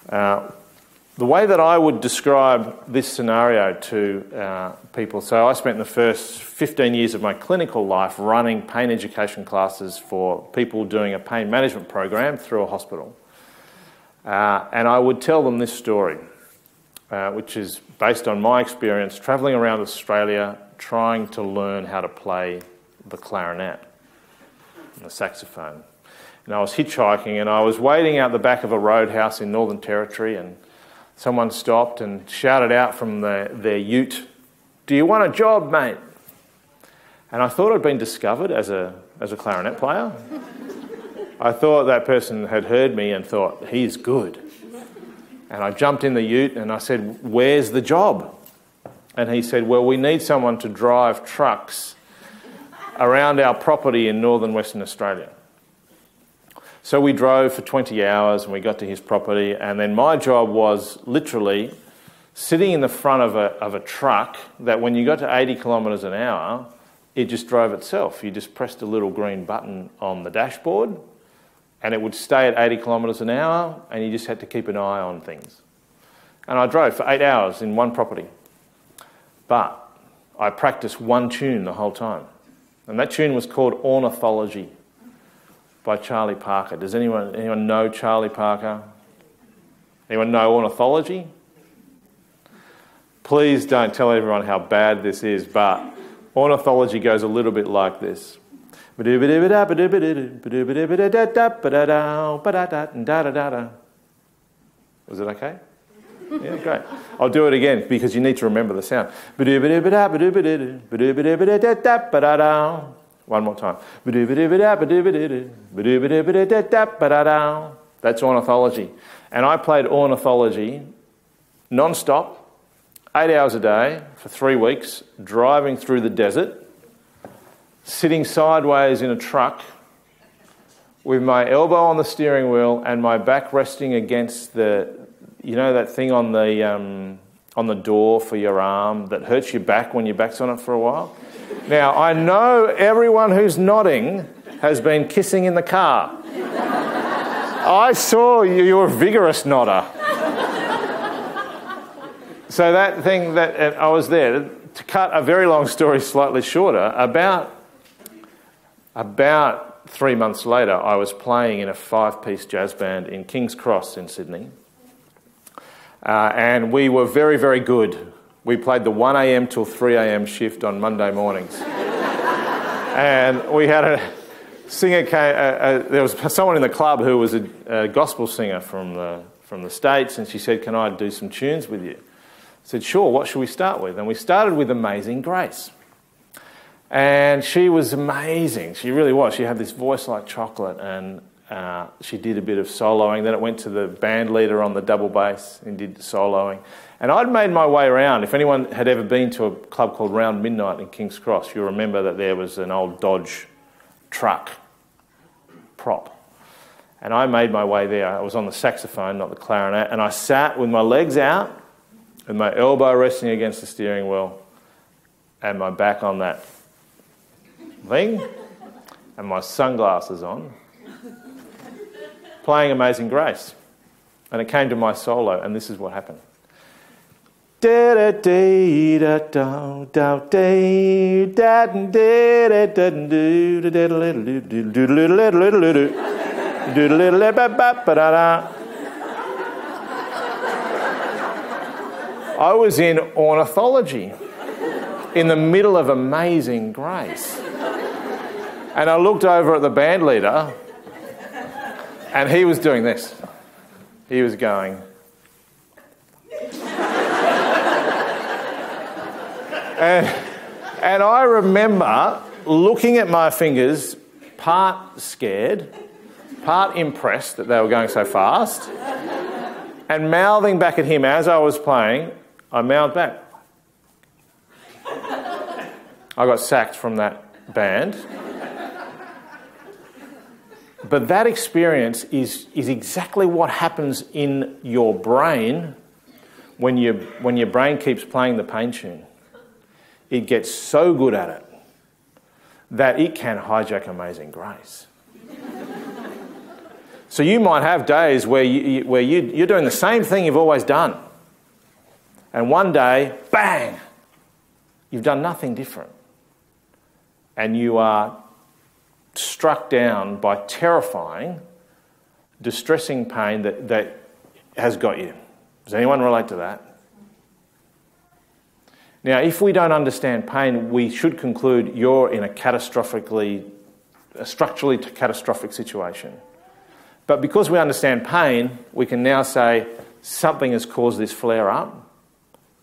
The way that I would describe this scenario to people, so I spent the first 15 years of my clinical life running pain education classes for people doing a pain management program through a hospital. And I would tell them this story, which is based on my experience travelling around Australia trying to learn how to play the clarinet and the saxophone. And I was hitchhiking and I was waiting out the back of a roadhouse in Northern Territory, and someone stopped and shouted out from their ute, "Do you want a job, mate?" And I thought I'd been discovered as a clarinet player. I thought that person had heard me and thought, he's good. And I jumped in the ute and I said, "Where's the job?" And he said, "Well, we need someone to drive trucks around our property in northern Western Australia." So we drove for 20 hours and we got to his property, and then my job was literally sitting in the front of a truck that when you got to 80 kilometres an hour, it just drove itself. You just pressed a little green button on the dashboard and it would stay at 80 kilometres an hour, and you just had to keep an eye on things. And I drove for 8 hours in one property. But I practiced one tune the whole time. And that tune was called Ornithology by Charlie Parker. Does anyone know Charlie Parker? Anyone know Ornithology? Please don't tell everyone how bad this is, but Ornithology goes a little bit like this. Was it okay? Yeah, great. I'll do it again because you need to remember the sound. One more time. That's Ornithology. And I played Ornithology non-stop, 8 hours a day for 3 weeks, driving through the desert, sitting sideways in a truck with my elbow on the steering wheel and my back resting against that thing on the door for your arm that hurts your back when your back's on it for a while. Now, I know everyone who's nodding has been kissing in the car. I saw you're a vigorous nodder. So that thing that I was there, to cut a very long story slightly shorter, about 3 months later, I was playing in a 5-piece jazz band in King's Cross in Sydney. And we were very, very good. We played the 1 a.m. till 3 a.m. shift on Monday mornings. And we had a singer there was someone in the club who was a gospel singer from the States, and she said, "Can I do some tunes with you?" I said, "Sure, what should we start with?" And we started with Amazing Grace. And she was amazing. She really was. She had this voice like chocolate, and she did a bit of soloing. Then it went to the band leader on the double bass and did the soloing. And I'd made my way around. If anyone had ever been to a club called Round Midnight in King's Cross, you'll remember that there was an old Dodge truck prop. And I made my way there. I was on the saxophone, not the clarinet, and I sat with my legs out, with my elbow resting against the steering wheel, and my back on that thing, and my sunglasses on, playing Amazing Grace. And it came to my solo, and this is what happened. I was in ornithology in the middle of Amazing Grace. And I looked over at the band leader and he was doing this. He was going. And I remember looking at my fingers, part scared, part impressed that they were going so fast, and mouthing back at him as I was playing. I mouthed back. I got sacked from that band. But that experience is exactly what happens in your brain when your brain keeps playing the pain tune. It gets so good at it that it can hijack Amazing Grace. So you might have days where you're doing the same thing you've always done. And one day, bang, you've done nothing different. And you are struck down by terrifying, distressing pain that has got you. Does anyone relate to that? Now, if we don't understand pain, we should conclude you're in a structurally catastrophic situation. But because we understand pain, we can now say something has caused this flare-up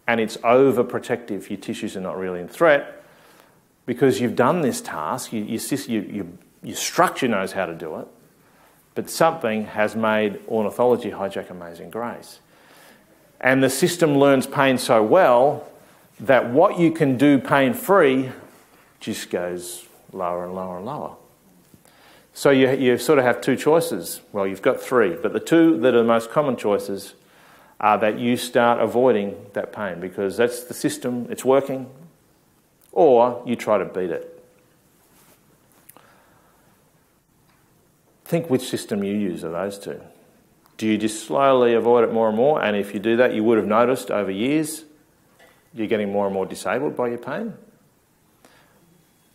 and it's overprotective. Your tissues are not really in threat because you've done this task. Your structure knows how to do it, but something has made ornithology hijack Amazing Grace. And the system learns pain so well that what you can do pain-free just goes lower and lower and lower. So you sort of have two choices. Well, you've got three, but the two that are the most common choices are that you start avoiding that pain because that's the system, it's working, or you try to beat it. Think which system you use of those two. Do you just slowly avoid it more and more? And if you do that, you would have noticed over years you're getting more and more disabled by your pain.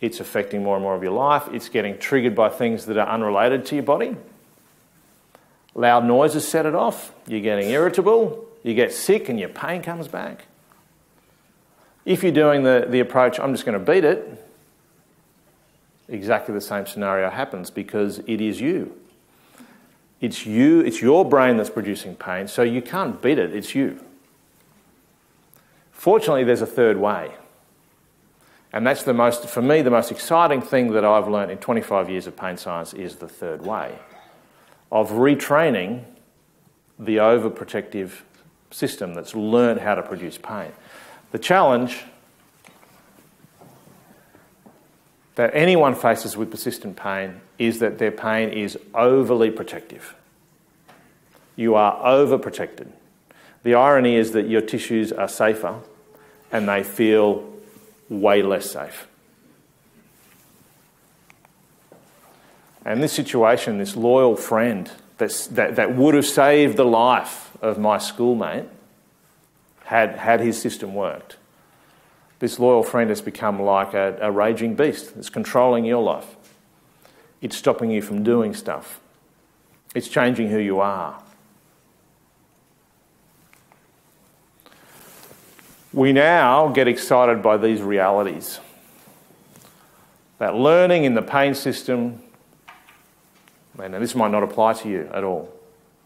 It's affecting more and more of your life. It's getting triggered by things that are unrelated to your body. Loud noises set it off. You're getting irritable. You get sick and your pain comes back. If you're doing the approach, I'm just going to beat it, exactly the same scenario happens because it is you. It's you, it's your brain that's producing pain, so you can't beat it, it's you. Fortunately, there's a third way. And that's for me, the most exciting thing that I've learned in 25 years of pain science is the third way of retraining the overprotective system that's learned how to produce pain. The challenge that anyone faces with persistent pain is that their pain is overly protective. You are overprotected. The irony is that your tissues are safer and they feel way less safe. And this situation, this loyal friend that would have saved the life of my schoolmate had his system worked. This loyal friend has become like a raging beast that's controlling your life. It's stopping you from doing stuff. It's changing who you are. We now get excited by these realities. That learning in the pain system, and this might not apply to you at all,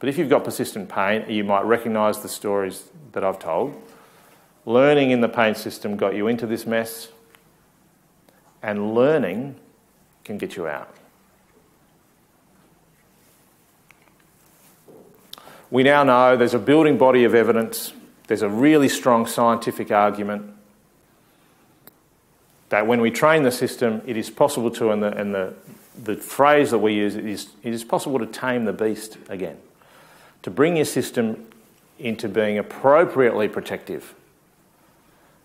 but if you've got persistent pain, you might recognise the stories that I've told. Learning in the pain system got you into this mess, and learning can get you out. We now know there's a building body of evidence There's a really strong scientific argument that when we train the system, it is possible to, and the phrase that we use is, it is possible to tame the beast again, to bring your system into being appropriately protective.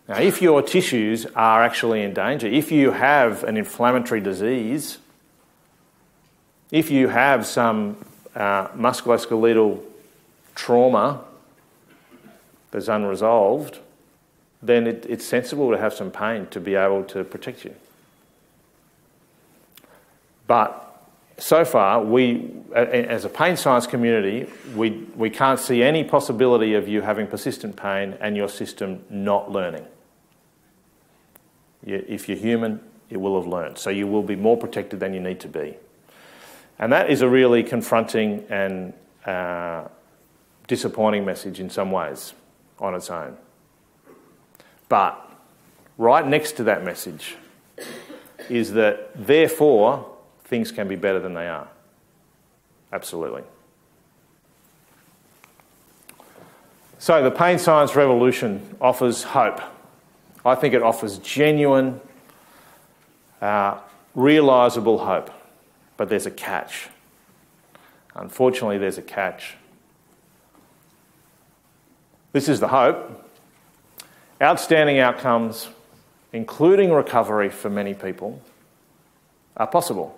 Now, if your tissues are actually in danger, if you have an inflammatory disease, if you have some musculoskeletal trauma that's unresolved, then it's sensible to have some pain to be able to protect you. But so far, we, as a pain science community, we can't see any possibility of you having persistent pain and your system not learning. If you're human, it will have learned. So you will be more protected than you need to be. And that is a really confronting and disappointing message in some ways on its own. But right next to that message is that, therefore, things can be better than they are. Absolutely. So the pain science revolution offers hope. I think it offers genuine, realisable hope. But there's a catch. Unfortunately, there's a catch. This is the hope. Outstanding outcomes, including recovery for many people, are possible.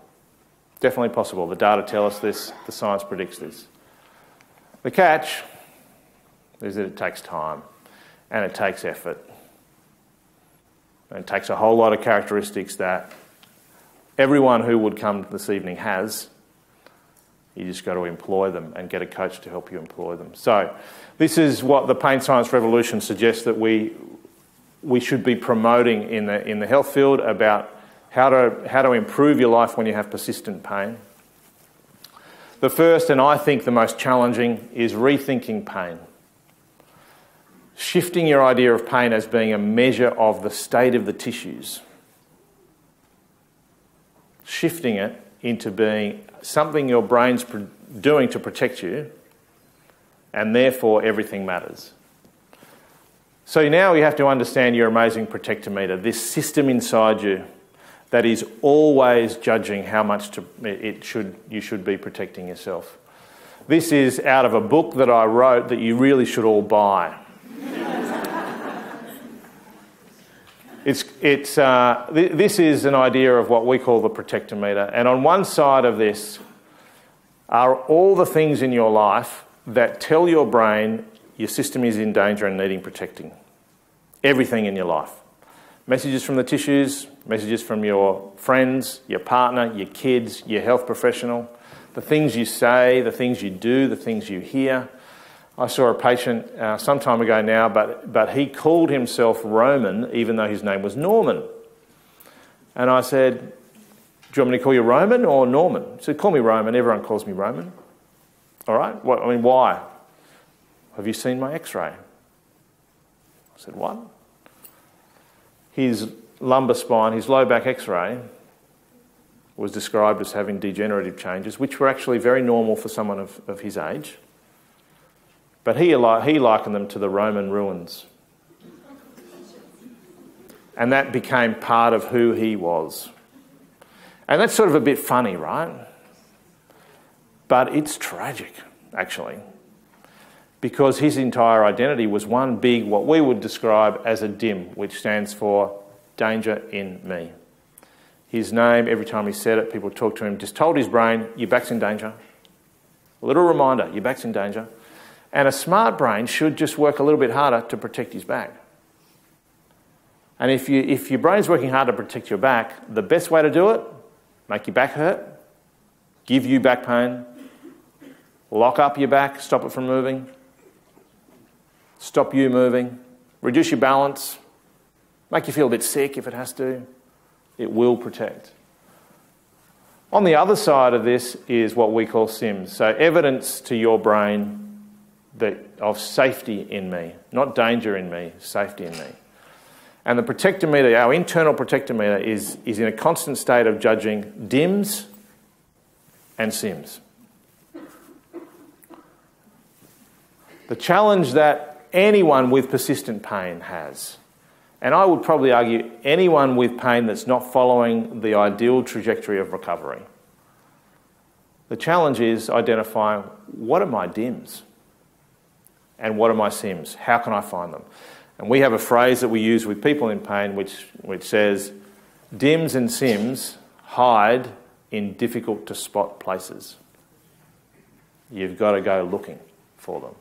Definitely possible. The data tell us this. The science predicts this. The catch is that it takes time and it takes effort. And it takes a whole lot of characteristics that everyone who would come this evening has. You just got to employ them and get a coach to help you employ them. So this is what the pain science revolution suggests that we should be promoting in the health field about how to improve your life when you have persistent pain. The first, and I think the most challenging, is rethinking pain. Shifting your idea of pain as being a measure of the state of the tissues. Shifting it into being something your brain's doing to protect you, and therefore everything matters. So now you have to understand your amazing protectometer, this system inside you that is always judging how much you should be protecting yourself. This is out of a book that I wrote that you really should all buy. This is an idea of what we call the protectometer, and on one side of this are all the things in your life that tell your brain your system is in danger and needing protecting. Everything in your life. Messages from the tissues, messages from your friends, your partner, your kids, your health professional, the things you say, the things you do, the things you hear. I saw a patient some time ago now, but he called himself Roman even though his name was Norman. And I said, do you want me to call you Roman or Norman? He said, call me Roman. Everyone calls me Roman. All right? Why? Have you seen my x-ray? I said, what? His lumbar spine, his low back x-ray was described as having degenerative changes, which were actually very normal for someone of his age. But he likened them to the Roman ruins. And that became part of who he was. And that's sort of a bit funny, right? But it's tragic, actually. Because his entire identity was one big, what we would describe as a DIM, which stands for danger in me. His name, every time he said it, people talked to him, just told his brain, your back's in danger. A little reminder, your back's in danger. And a smart brain should just work a little bit harder to protect his back. And if your brain's working hard to protect your back, the best way to do it, make your back hurt, give you back pain, lock up your back, stop it from moving, stop you moving, reduce your balance, make you feel a bit sick if it has to. It will protect. On the other side of this is what we call SIMS, so evidence to your brain of safety in me, not danger in me, safety in me. And the protectometer, our internal protectometer, is in a constant state of judging DIMS and SIMS. The challenge that anyone with persistent pain has. And I would probably argue anyone with pain that's not following the ideal trajectory of recovery. The challenge is identifying what are my DIMs and what are my SIMs? How can I find them? And we have a phrase that we use with people in pain which says, DIMs and SIMs hide in difficult to spot places. You've got to go looking for them.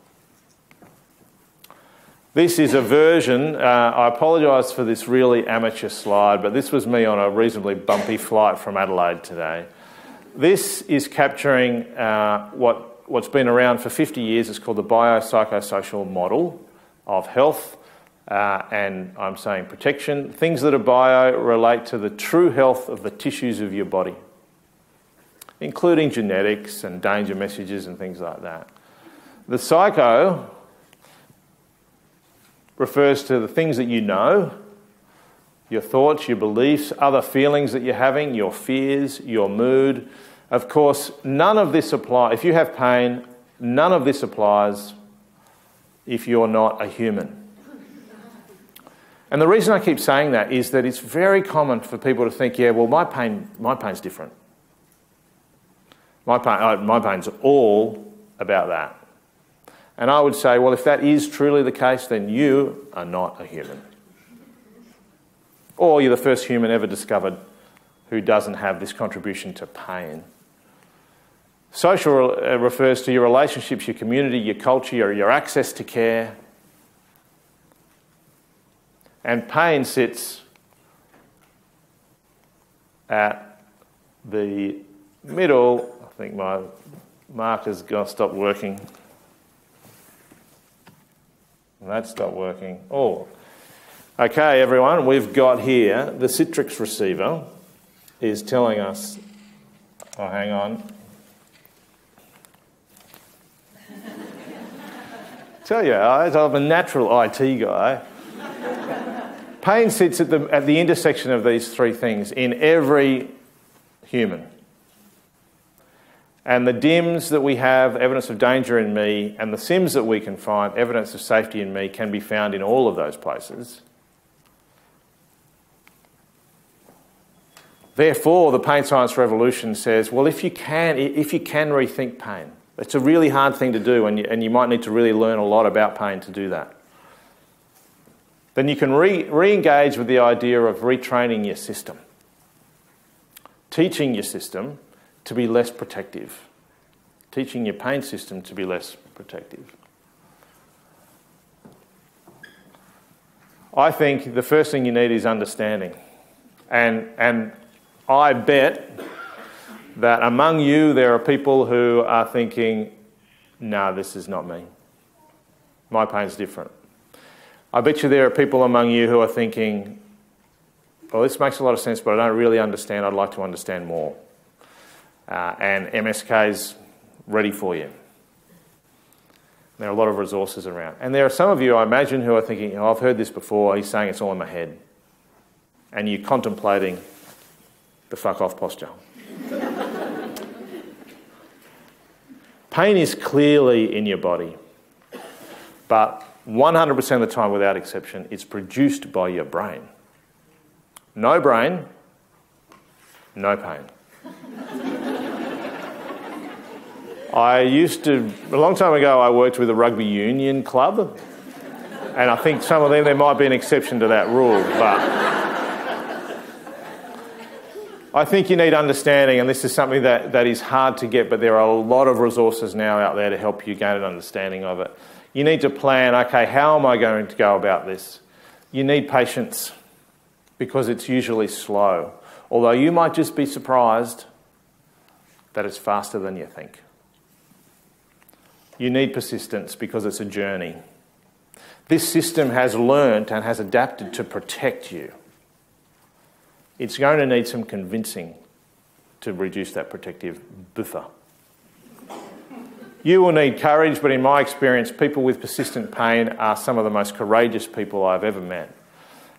This is a version, I apologise for this really amateur slide, but this was me on a reasonably bumpy flight from Adelaide today. This is capturing what's been around for 50 years. It's called the biopsychosocial model of health, and I'm saying protection. Things that are bio relate to the true health of the tissues of your body, including genetics and danger messages and things like that. The psycho refers to the things that you know, your thoughts, your beliefs, other feelings that you're having, your fears, your mood. Of course, none of this applies. If you have pain, none of this applies if you're not a human. And the reason I keep saying that is that it's very common for people to think, yeah, well, my pain's different. My pain's all about that. And I would say, well, if that is truly the case, then you are not a human. Or you're the first human ever discovered who doesn't have this contribution to pain. Social refers to your relationships, your community, your culture, your access to care. And pain sits at the middle. I think my marker's going to stop working. That stopped working. Oh, okay, everyone. We've got here the Citrix receiver is telling us. Oh, hang on. Tell you, I'm a natural IT guy. Pain sits at the intersection of these three things in every human. And the DIMs that we have, evidence of danger in me, and the SIMs that we can find, evidence of safety in me, can be found in all of those places. Therefore, the pain science revolution says, well, if you can rethink pain, it's a really hard thing to do, and you might need to really learn a lot about pain to do that. Then you can re-engage with the idea of retraining your system, teaching your system to be less protective, teaching your pain system to be less protective. I think the first thing you need is understanding. And I bet that among you there are people who are thinking, no, this is not me. My pain's different. I bet you there are people among you who are thinking, well, this makes a lot of sense, but I don't really understand. I'd like to understand more. And MSK's ready for you. There are a lot of resources around. And there are some of you, I imagine, who are thinking, oh, I've heard this before, he's saying it's all in my head. And you're contemplating the fuck off posture. Pain is clearly in your body, but 100% of the time, without exception, it's produced by your brain. No brain, no pain. A long time ago, I worked with a rugby union club, and I think some of them, there might be an exception to that rule, but I think you need understanding, and this is something that is hard to get, but there are a lot of resources now out there to help you gain an understanding of it. You need to plan, okay, how am I going to go about this? You need patience, because it's usually slow, although you might just be surprised that it's faster than you think. You need persistence because it's a journey. This system has learnt and has adapted to protect you. It's going to need some convincing to reduce that protective buffer. You will need courage, but in my experience, people with persistent pain are some of the most courageous people I've ever met.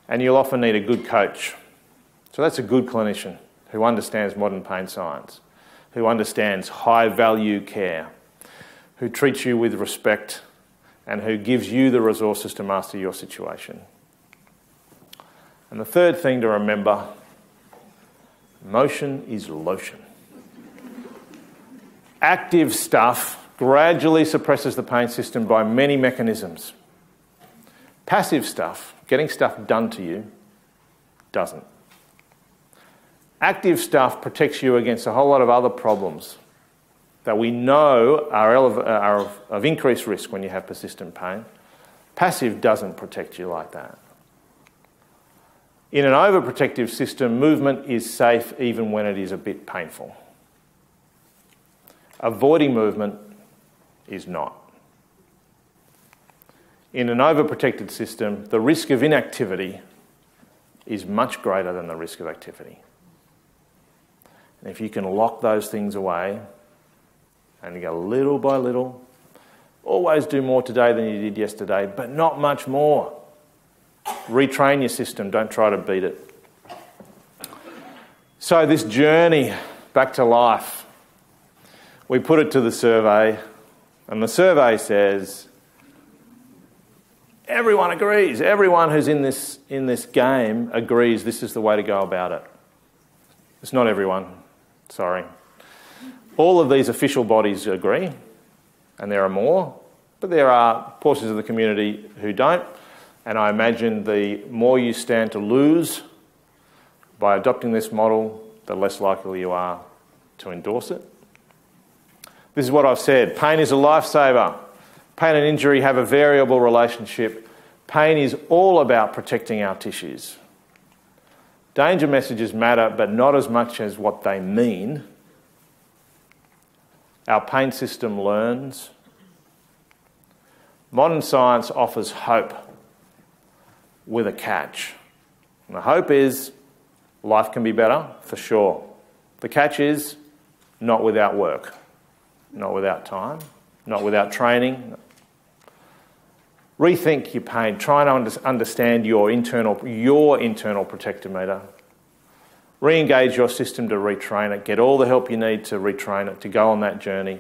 And you'll often need a good coach. So that's a good clinician who understands modern pain science, who understands high-value care, who treats you with respect and who gives you the resources to master your situation. And the third thing to remember, motion is lotion. Active stuff gradually suppresses the pain system by many mechanisms. Passive stuff, getting stuff done to you, doesn't. Active stuff protects you against a whole lot of other problems that we know are of increased risk when you have persistent pain. Passive doesn't protect you like that. In an overprotective system, movement is safe even when it is a bit painful. Avoiding movement is not. In an overprotected system, the risk of inactivity is much greater than the risk of activity. And if you can lock those things away and go little by little, always do more today than you did yesterday, but not much more. Retrain your system, don't try to beat it. So this journey back to life, we put it to the survey, and the survey says, everyone agrees, everyone who's in this game agrees this is the way to go about it. It's not everyone, sorry. All of these official bodies agree, and there are more, but there are portions of the community who don't, and I imagine the more you stand to lose by adopting this model, the less likely you are to endorse it. This is what I've said. Pain is a lifesaver. Pain and injury have a variable relationship. Pain is all about protecting our tissues. Danger messages matter, but not as much as what they mean. Our pain system learns. Modern science offers hope with a catch. And the hope is life can be better, for sure. The catch is not without work, not without time, not without training. Rethink your pain. Try and understand your internal protectometer. Re-engage your system to retrain it. Get all the help you need to retrain it, to go on that journey.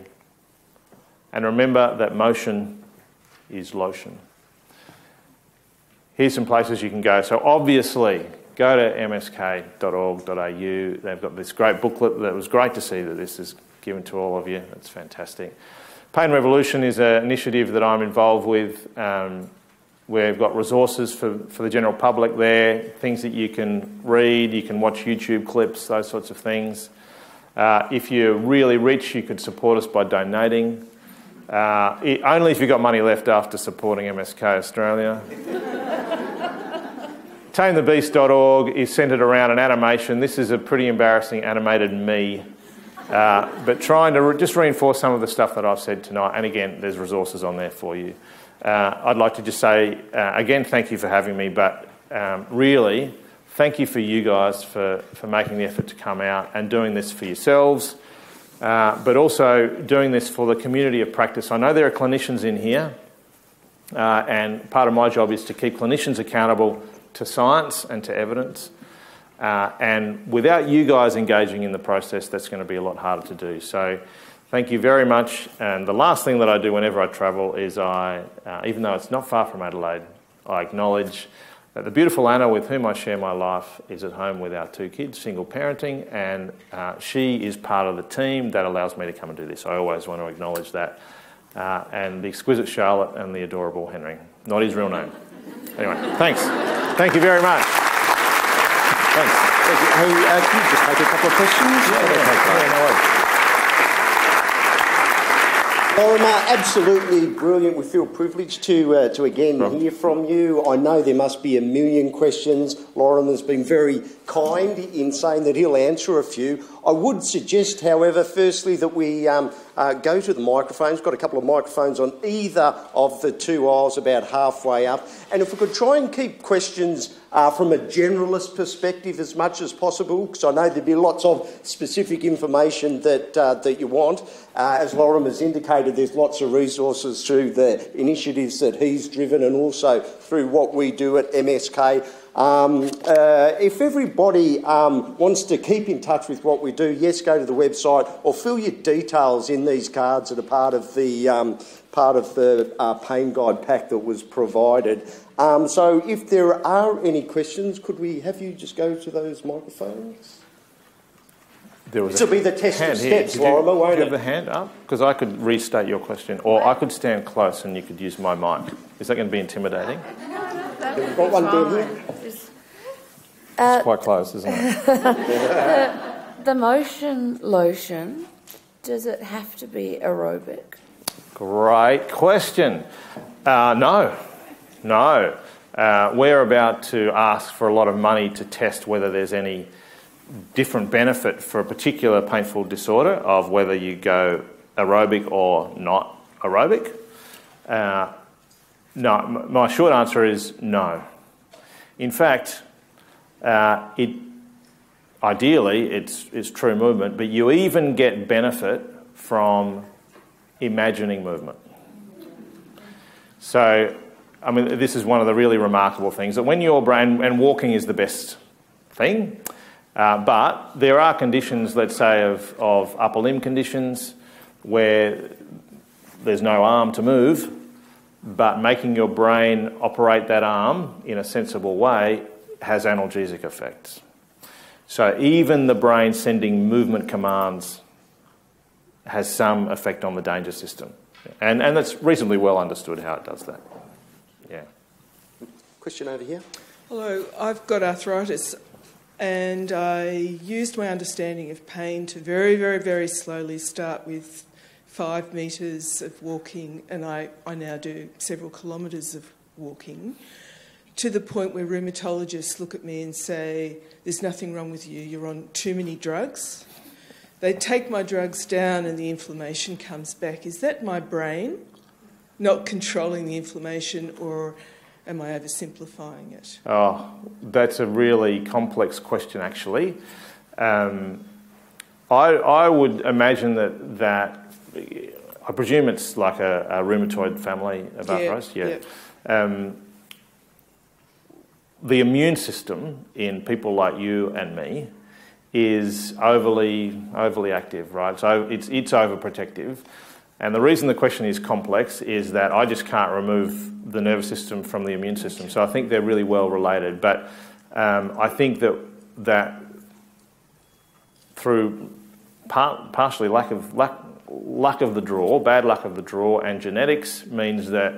And remember that motion is lotion. Here's some places you can go. So obviously, go to msk.org.au. They've got this great booklet. That was great to see that this is given to all of you. It's fantastic. Pain Revolution is an initiative that I'm involved with. We've got resources for the general public there, things that you can read, you can watch YouTube clips, those sorts of things. If you're really rich, you could support us by donating. Only if you've got money left after supporting MSK Australia. TameTheBeast.org is centred around an animation. This is a pretty embarrassing animated me. But trying to just reinforce some of the stuff that I've said tonight. And again, there's resources on there for you. I'd like to just say, again, thank you for having me, but really, thank you for you guys for making the effort to come out and doing this for yourselves, but also doing this for the community of practice. I know there are clinicians in here, and part of my job is to keep clinicians accountable to science and to evidence. And without you guys engaging in the process, that's going to be a lot harder to do. So thank you very much. And the last thing that I do whenever I travel is even though it's not far from Adelaide, I acknowledge that the beautiful Anna, with whom I share my life, is at home with our 2 kids, single parenting, and she is part of the team that allows me to come and do this. I always want to acknowledge that. And the exquisite Charlotte and the adorable Henry. Not his real name. Anyway, thanks. Thank you very much. Thanks. Thank you. Hey, can you just take a couple of questions? Yeah, no worries. Lorimer, absolutely brilliant. We feel privileged to again hear from you. I know there must be a million questions. Lorimer's been very kind in saying that he'll answer a few. I would suggest, however, firstly that we go to the microphones. Got a couple of microphones on either of the 2 aisles about halfway up. And if we could try and keep questions from a generalist perspective as much as possible, because I know there'd be lots of specific information that you want. As Lorimer's indicated, there's lots of resources through the initiatives that he's driven and also through what we do at MSK. If everybody wants to keep in touch with what we do, yes, go to the website or fill your details in these cards that are part of the pain guide pack that was provided. So if there are any questions, could we have you just go to those microphones? This will be the test of steps, Lorimer, won't it? Do you have the hand up? Because I could restate your question, or I could stand close and you could use my mic. Is that going to be intimidating? We've got one down here. It's quite close, isn't it? The motion lotion, does it have to be aerobic? Great question. No. We're about to ask for a lot of money to test whether there's any different benefit for a particular painful disorder of whether you go aerobic or not aerobic. No, my short answer is no. In fact, ideally it's true movement, but you even get benefit from imagining movement. So, I mean, this is one of the really remarkable things, that when your brain, and walking is the best thing, but there are conditions, let's say, of upper limb conditions where there's no arm to move, but making your brain operate that arm in a sensible way has analgesic effects. So even the brain sending movement commands has some effect on the danger system. And it's reasonably well understood how it does that. Yeah. Question over here. Hello, I've got arthritis and I used my understanding of pain to very, very, very slowly start with 5 metres of walking, and I now do several kilometres of walking, to the point where rheumatologists look at me and say, there's nothing wrong with you, you're on too many drugs. They take my drugs down and the inflammation comes back. Is that my brain not controlling the inflammation, or am I oversimplifying it? Oh, that's a really complex question, actually. I would imagine that I presume it's like a rheumatoid family of arthritis. Yeah. The immune system in people like you and me is overly active, right? So it's overprotective. And the reason the question is complex is that I just can't remove the nervous system from the immune system. So I think they're really well related. But I think that through partially lack of the draw, bad luck of the draw, and genetics means that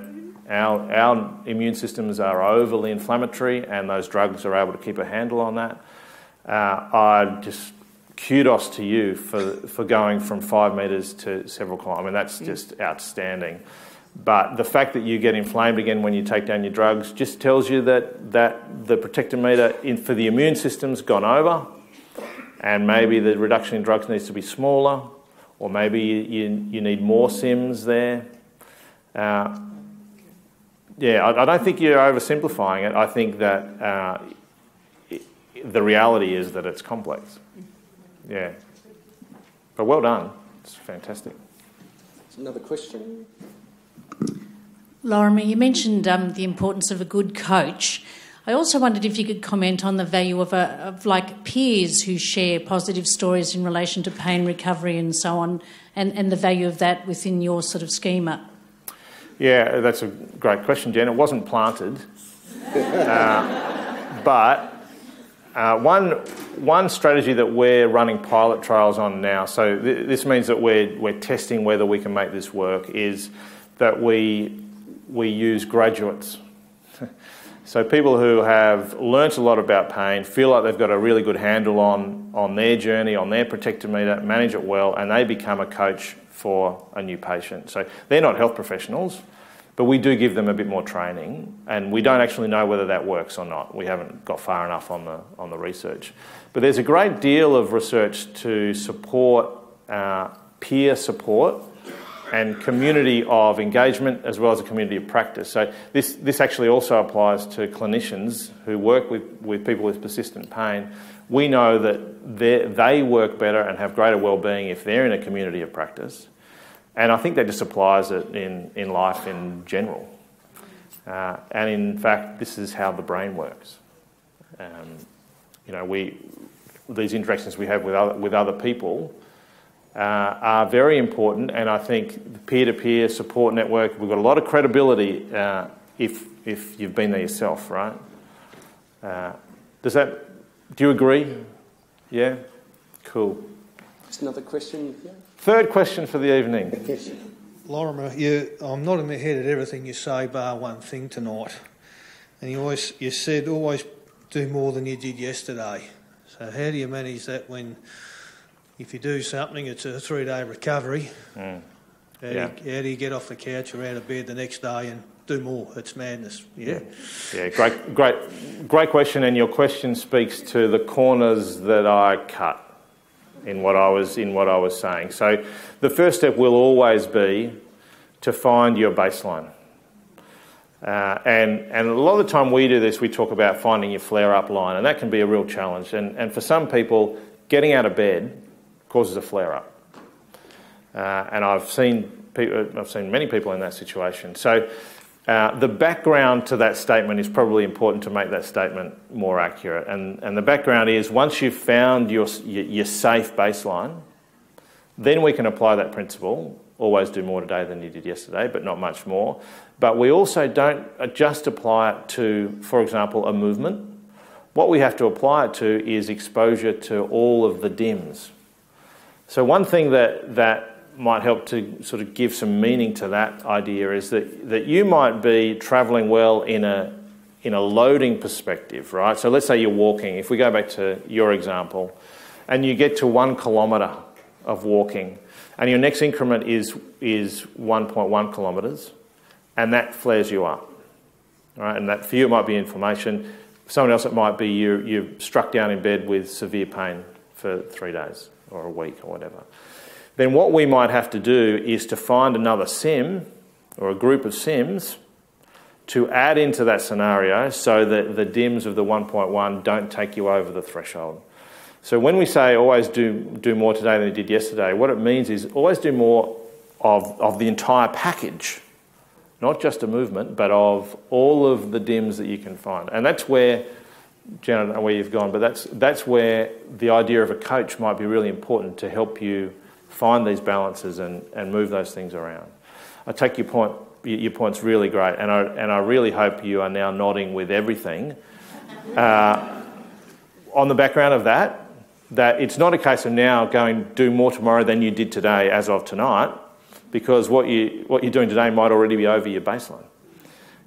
our immune systems are overly inflammatory, and those drugs are able to keep a handle on that. I just kudos to you for going from 5 metres to several kilometres. I mean, that's just outstanding. But the fact that you get inflamed again when you take down your drugs just tells you that the protectometer for the immune system's gone over, and maybe the reduction in drugs needs to be smaller, or maybe you need more SIMs there. I don't think you're oversimplifying it. I think that the reality is that it's complex. Yeah. But well done. It's fantastic. There's another question. Lorimer, you mentioned the importance of a good coach. I also wondered if you could comment on the value of peers who share positive stories in relation to pain recovery and so on, and the value of that within your sort of schema. Yeah, that's a great question, Jen. It wasn't planted. But one strategy that we're running pilot trials on now, so this means that we're testing whether we can make this work, is that we use graduates. So people who have learnt a lot about pain, feel like they've got a really good handle on their journey, on their protectometer, manage it well, and they become a coach for a new patient. So they're not health professionals, but we do give them a bit more training, and we don't actually know whether that works or not. We haven't got far enough on the research. But there's a great deal of research to support peer support and community of engagement, as well as a community of practice. So this actually also applies to clinicians who work with people with persistent pain. We know that they work better and have greater well-being if they're in a community of practice. And I think that just applies it in life in general. And in fact, this is how the brain works. These interactions we have with other people are very important, and I think the peer-to-peer support network, we've got a lot of credibility if you've been there yourself, right? Do you agree? Yeah? Cool. Just another question. Third question for the evening. Yes. Lorimer, I'm not in my head at everything you say bar one thing tonight. And you said always do more than you did yesterday. So how do you manage that when, if you do something, it's a 3-day recovery? How do you get off the couch or out of bed the next day and do more? It's madness. Yeah. Great question, and your question speaks to the corners that I cut in what I was saying. So the first step will always be to find your baseline. And a lot of the time we do this, we talk about finding your flare-up line, and that can be a real challenge. And for some people, getting out of bed causes a flare-up. And I've seen many people in that situation. So the background to that statement is probably important to make that statement more accurate. And the background is, once you've found your safe baseline, then we can apply that principle. Always do more today than you did yesterday, but not much more. But we also don't just apply it to, for example, a movement. What we have to apply it to is exposure to all of the DIMs. So one thing that might help to sort of give some meaning to that idea is that you might be travelling well in a loading perspective, right? So let's say you're walking. If we go back to your example, and you get to 1 kilometre of walking, and your next increment is 1.1 kilometres, and that flares you up, right? And that for you it might be inflammation. For someone else it might be you're struck down in bed with severe pain for 3 days or a week or whatever. Then what we might have to do is to find another sim or a group of sims to add into that scenario so that the DIMs of the 1.1 don't take you over the threshold. So when we say always do more today than you did yesterday, what it means is always do more of the entire package, not just a movement, but of all of the DIMs that you can find. And that's where, Jen, I don't know where you've gone, but that's where the idea of a coach might be really important to help you find these balances and move those things around. I take your point. Your point's really great, and I really hope you are now nodding with everything. On the background of that it's not a case of now going do more tomorrow than you did today as of tonight, because what you're doing today might already be over your baseline.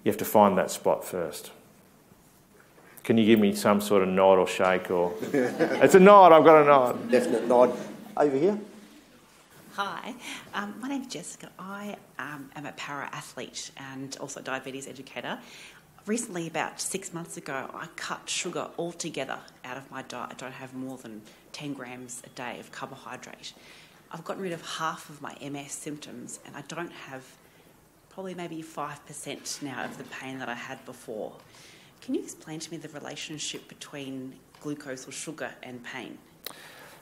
You have to find that spot first. Can you give me some sort of nod or shake or... It's a nod, I've got a nod. Definite nod. Over here. Hi, my name's Jessica. I am a para-athlete and also diabetes educator. Recently, about 6 months ago, I cut sugar altogether out of my diet. I don't have more than 10 grams a day of carbohydrate. I've gotten rid of half of my MS symptoms, and I don't have probably maybe 5% now of the pain that I had before. Can you explain to me the relationship between glucose or sugar and pain?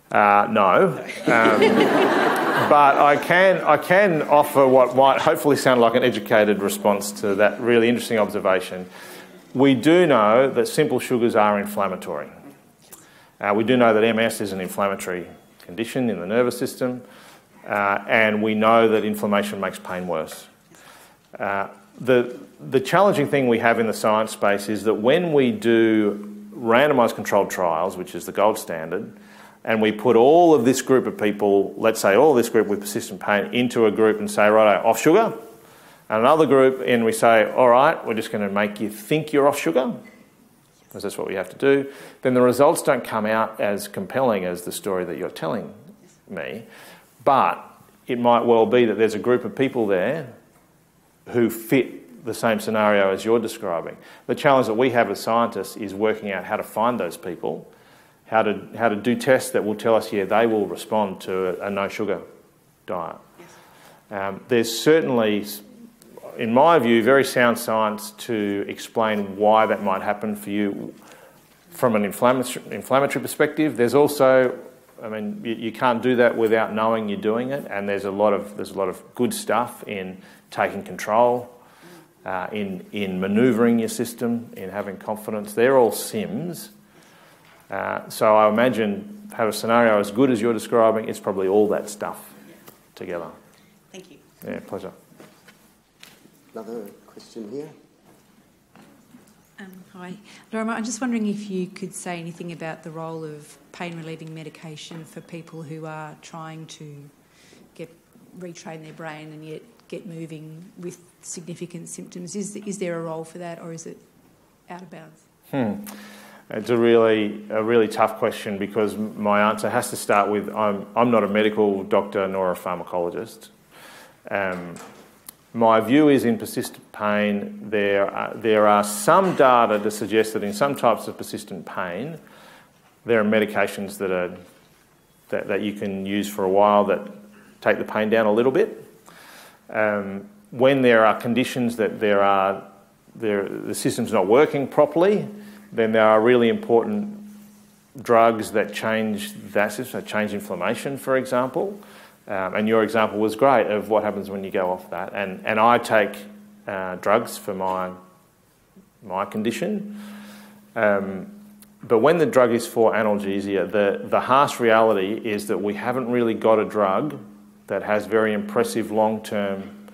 No, but I can offer what might hopefully sound like an educated response to that really interesting observation. We do know that simple sugars are inflammatory. We do know that MS is an inflammatory condition in the nervous system, and we know that inflammation makes pain worse. The challenging thing we have in the science space is that when we do randomised controlled trials, which is the gold standard, and we put all of this group of people, let's say all of this group with persistent pain, into a group and say, right, off sugar, and another group, and we say, all right, we're just going to make you think you're off sugar, because that's what we have to do, then the results don't come out as compelling as the story that you're telling me. But it might well be that there's a group of people there who fit the same scenario as you're describing. The challenge that we have as scientists is working out how to find those people, how to do tests that will tell us, yeah, they will respond to a no-sugar diet. Yes. There's certainly, in my view, very sound science to explain why that might happen for you from an inflammatory perspective. There's also, I mean, you can't do that without knowing you're doing it, and there's a lot of good stuff in taking control. in manoeuvring your system, in having confidence. They're all Sims. So I imagine, have a scenario as good as you're describing, it's probably all that stuff together. Thank you. Yeah, pleasure. Another question here. Hi. Lorimer, I'm just wondering if you could say anything about the role of pain-relieving medication for people who are trying to retrain their brain and yet get moving with significant symptoms. Is there a role for that, or is it out of bounds? It's a really tough question, because my answer has to start with I'm not a medical doctor nor a pharmacologist. My view is, in persistent pain, there are some data to suggest that in some types of persistent pain, there are medications that you can use for a while that take the pain down a little bit. When there are conditions that the system's not working properly, then there are really important drugs that change that system, change inflammation, for example. And your example was great of what happens when you go off that. And I take drugs for my condition. But when the drug is for analgesia, the harsh reality is that we haven't really got a drug that has very impressive long-term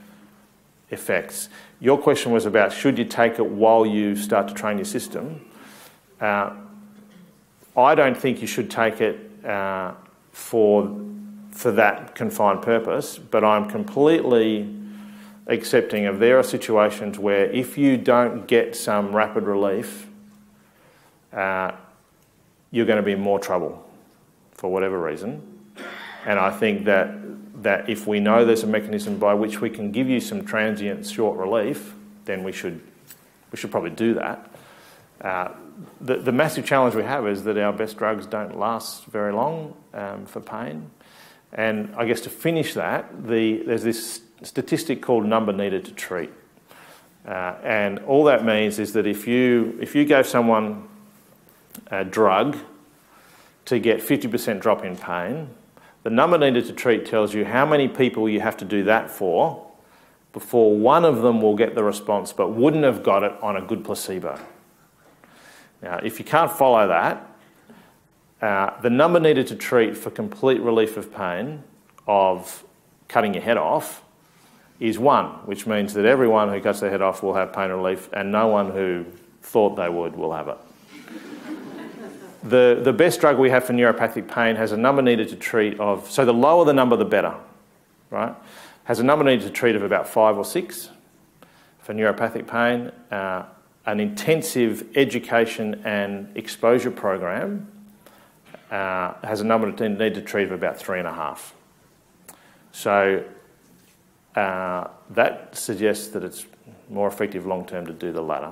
effects. Your question was about, should you take it while you start to train your system? I don't think you should take it for that confined purpose, but I'm completely accepting of there are situations where if you don't get some rapid relief, you're going to be in more trouble for whatever reason. And I think that if we know there's a mechanism by which we can give you some transient short relief, then we should probably do that. The massive challenge we have is that our best drugs don't last very long for pain. And I guess to finish that, there's this statistic called number needed to treat. And all that means is that if you gave someone a drug to get 50% drop in pain, the number needed to treat tells you how many people you have to do that for before one of them will get the response but wouldn't have got it on a good placebo. Now, if you can't follow that, the number needed to treat for complete relief of pain of cutting your head off is 1, which means that everyone who cuts their head off will have pain relief and no one who thought they would will have it. The best drug we have for neuropathic pain has a number needed to treat of, so the lower the number the better, right? Has a number needed to treat of about 5 or 6 for neuropathic pain. An intensive education and exposure program has a number needed to treat of about 3.5. So that suggests that it's more effective long term to do the latter.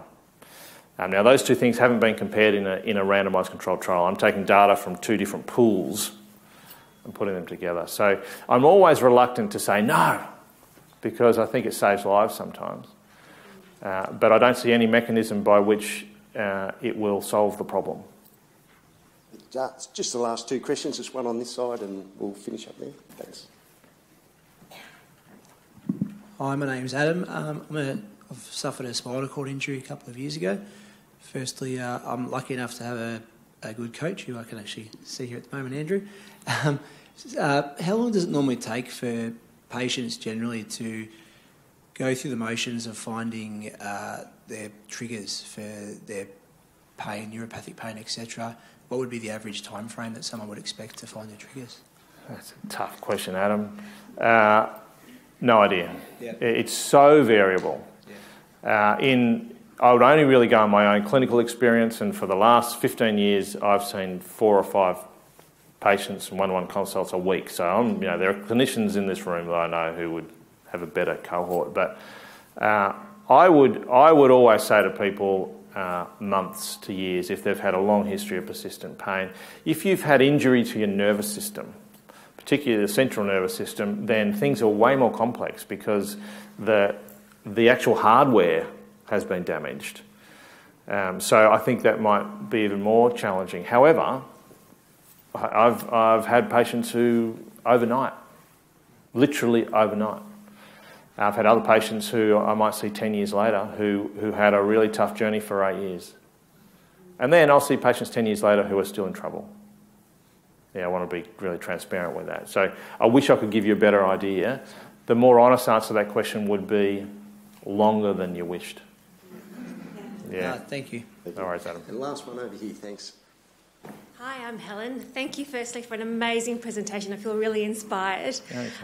Now, those two things haven't been compared in a randomised controlled trial. I'm taking data from 2 different pools and putting them together. So I'm always reluctant to say no, because I think it saves lives sometimes. But I don't see any mechanism by which it will solve the problem. Just the last 2 questions, just one on this side and we'll finish up there. Thanks. Hi, my name's Adam. I've suffered a spinal cord injury a couple of years ago. Firstly, I'm lucky enough to have a good coach who I can actually see here at the moment, Andrew. How long does it normally take for patients generally to go through the motions of finding their triggers for their pain, neuropathic pain, etc.? What would be the average time frame that someone would expect to find their triggers? That's a tough question, Adam. No idea. Yeah. It's so variable. Yeah. I would only really go on my own clinical experience, and for the last 15 years, I've seen 4 or 5 patients and one-on-one consults a week. So there are clinicians in this room that I know who would have a better cohort. But I would always say to people months to years if they've had a long history of persistent pain. If you've had injury to your nervous system, particularly the central nervous system, then things are way more complex because the actual hardware has been damaged. So I think that might be even more challenging. However, I've had patients who overnight, literally overnight. I've had other patients who I might see 10 years later who had a really tough journey for 8 years. And then I'll see patients 10 years later who are still in trouble. Yeah, I want to be really transparent with that. So I wish I could give you a better idea. The more honest answer to that question would be longer than you wished. Yeah. Thank you. No worries, Adam. And last one over here, thanks. Hi, I'm Helen. Thank you firstly for an amazing presentation. I feel really inspired.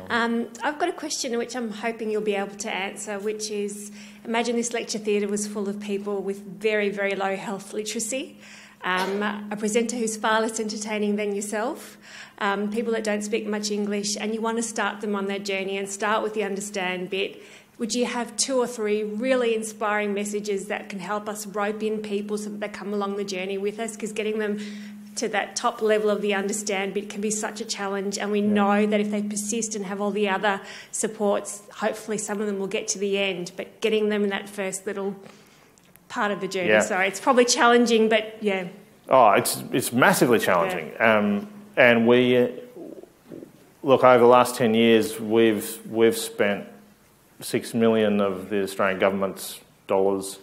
I've got a question which I'm hoping you'll be able to answer, which is, imagine this lecture theatre was full of people with very, very low health literacy, a presenter who's far less entertaining than yourself, people that don't speak much English, and you want to start them on their journey and start with the understand bit. Would you have 2 or 3 really inspiring messages that can help us rope in people so that they come along the journey with us? Because getting them to that top level of the understand bit can be such a challenge, and we know that if they persist and have all the other supports, hopefully some of them will get to the end, but getting them in that first little part of the journey, sorry, it's probably challenging, but yeah. Oh, it's massively challenging. And we, look, over the last 10 years, we've spent 6 million of the Australian government's dollars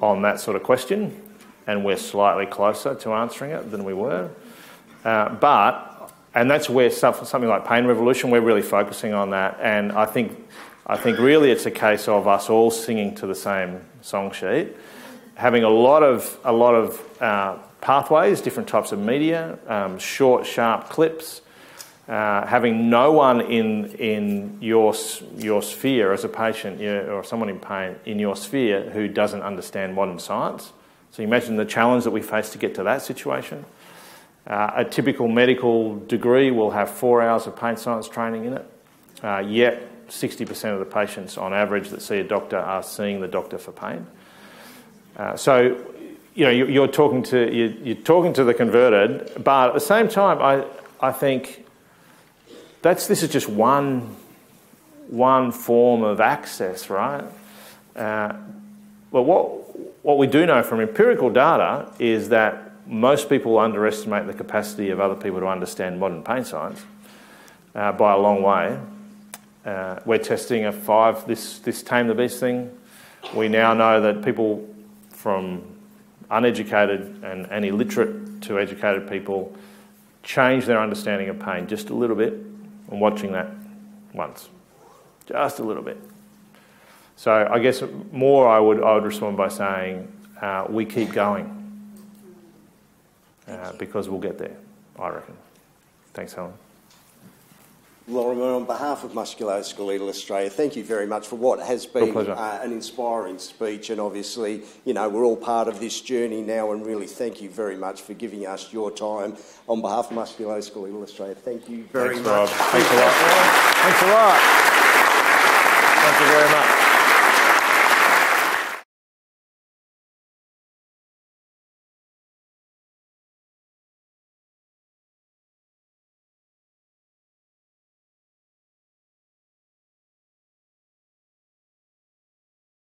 on that sort of question, and we're slightly closer to answering it than we were. And that's where something like Pain Revolution, we're really focusing on that. And I think really it's a case of us all singing to the same song sheet, having a lot of pathways, different types of media, short, sharp clips, having no one in your sphere as a patient or someone in pain in your sphere who doesn't understand modern science. So you imagine the challenge that we face to get to that situation. A typical medical degree will have 4 hours of pain science training in it, yet 60% of the patients on average that see a doctor are seeing the doctor for pain. So you're talking to the converted, but at the same time, I think this is just one form of access, right? Well, what we do know from empirical data is that most people underestimate the capacity of other people to understand modern pain science by a long way. We're testing this Tame the Beast thing. We now know that people from uneducated and illiterate to educated people change their understanding of pain just a little bit on watching that once. Just a little bit. So I guess more I would respond by saying we keep going because we'll get there, I reckon. Thanks, Helen. Lorimer, on behalf of Musculoskeletal Australia, thank you very much for what has been an inspiring speech, and obviously, we're all part of this journey now, and really thank you very much for giving us your time. On behalf of Musculoskeletal Australia, thank you very much. Rob. Thanks a lot. Thanks a lot. Thank you very much.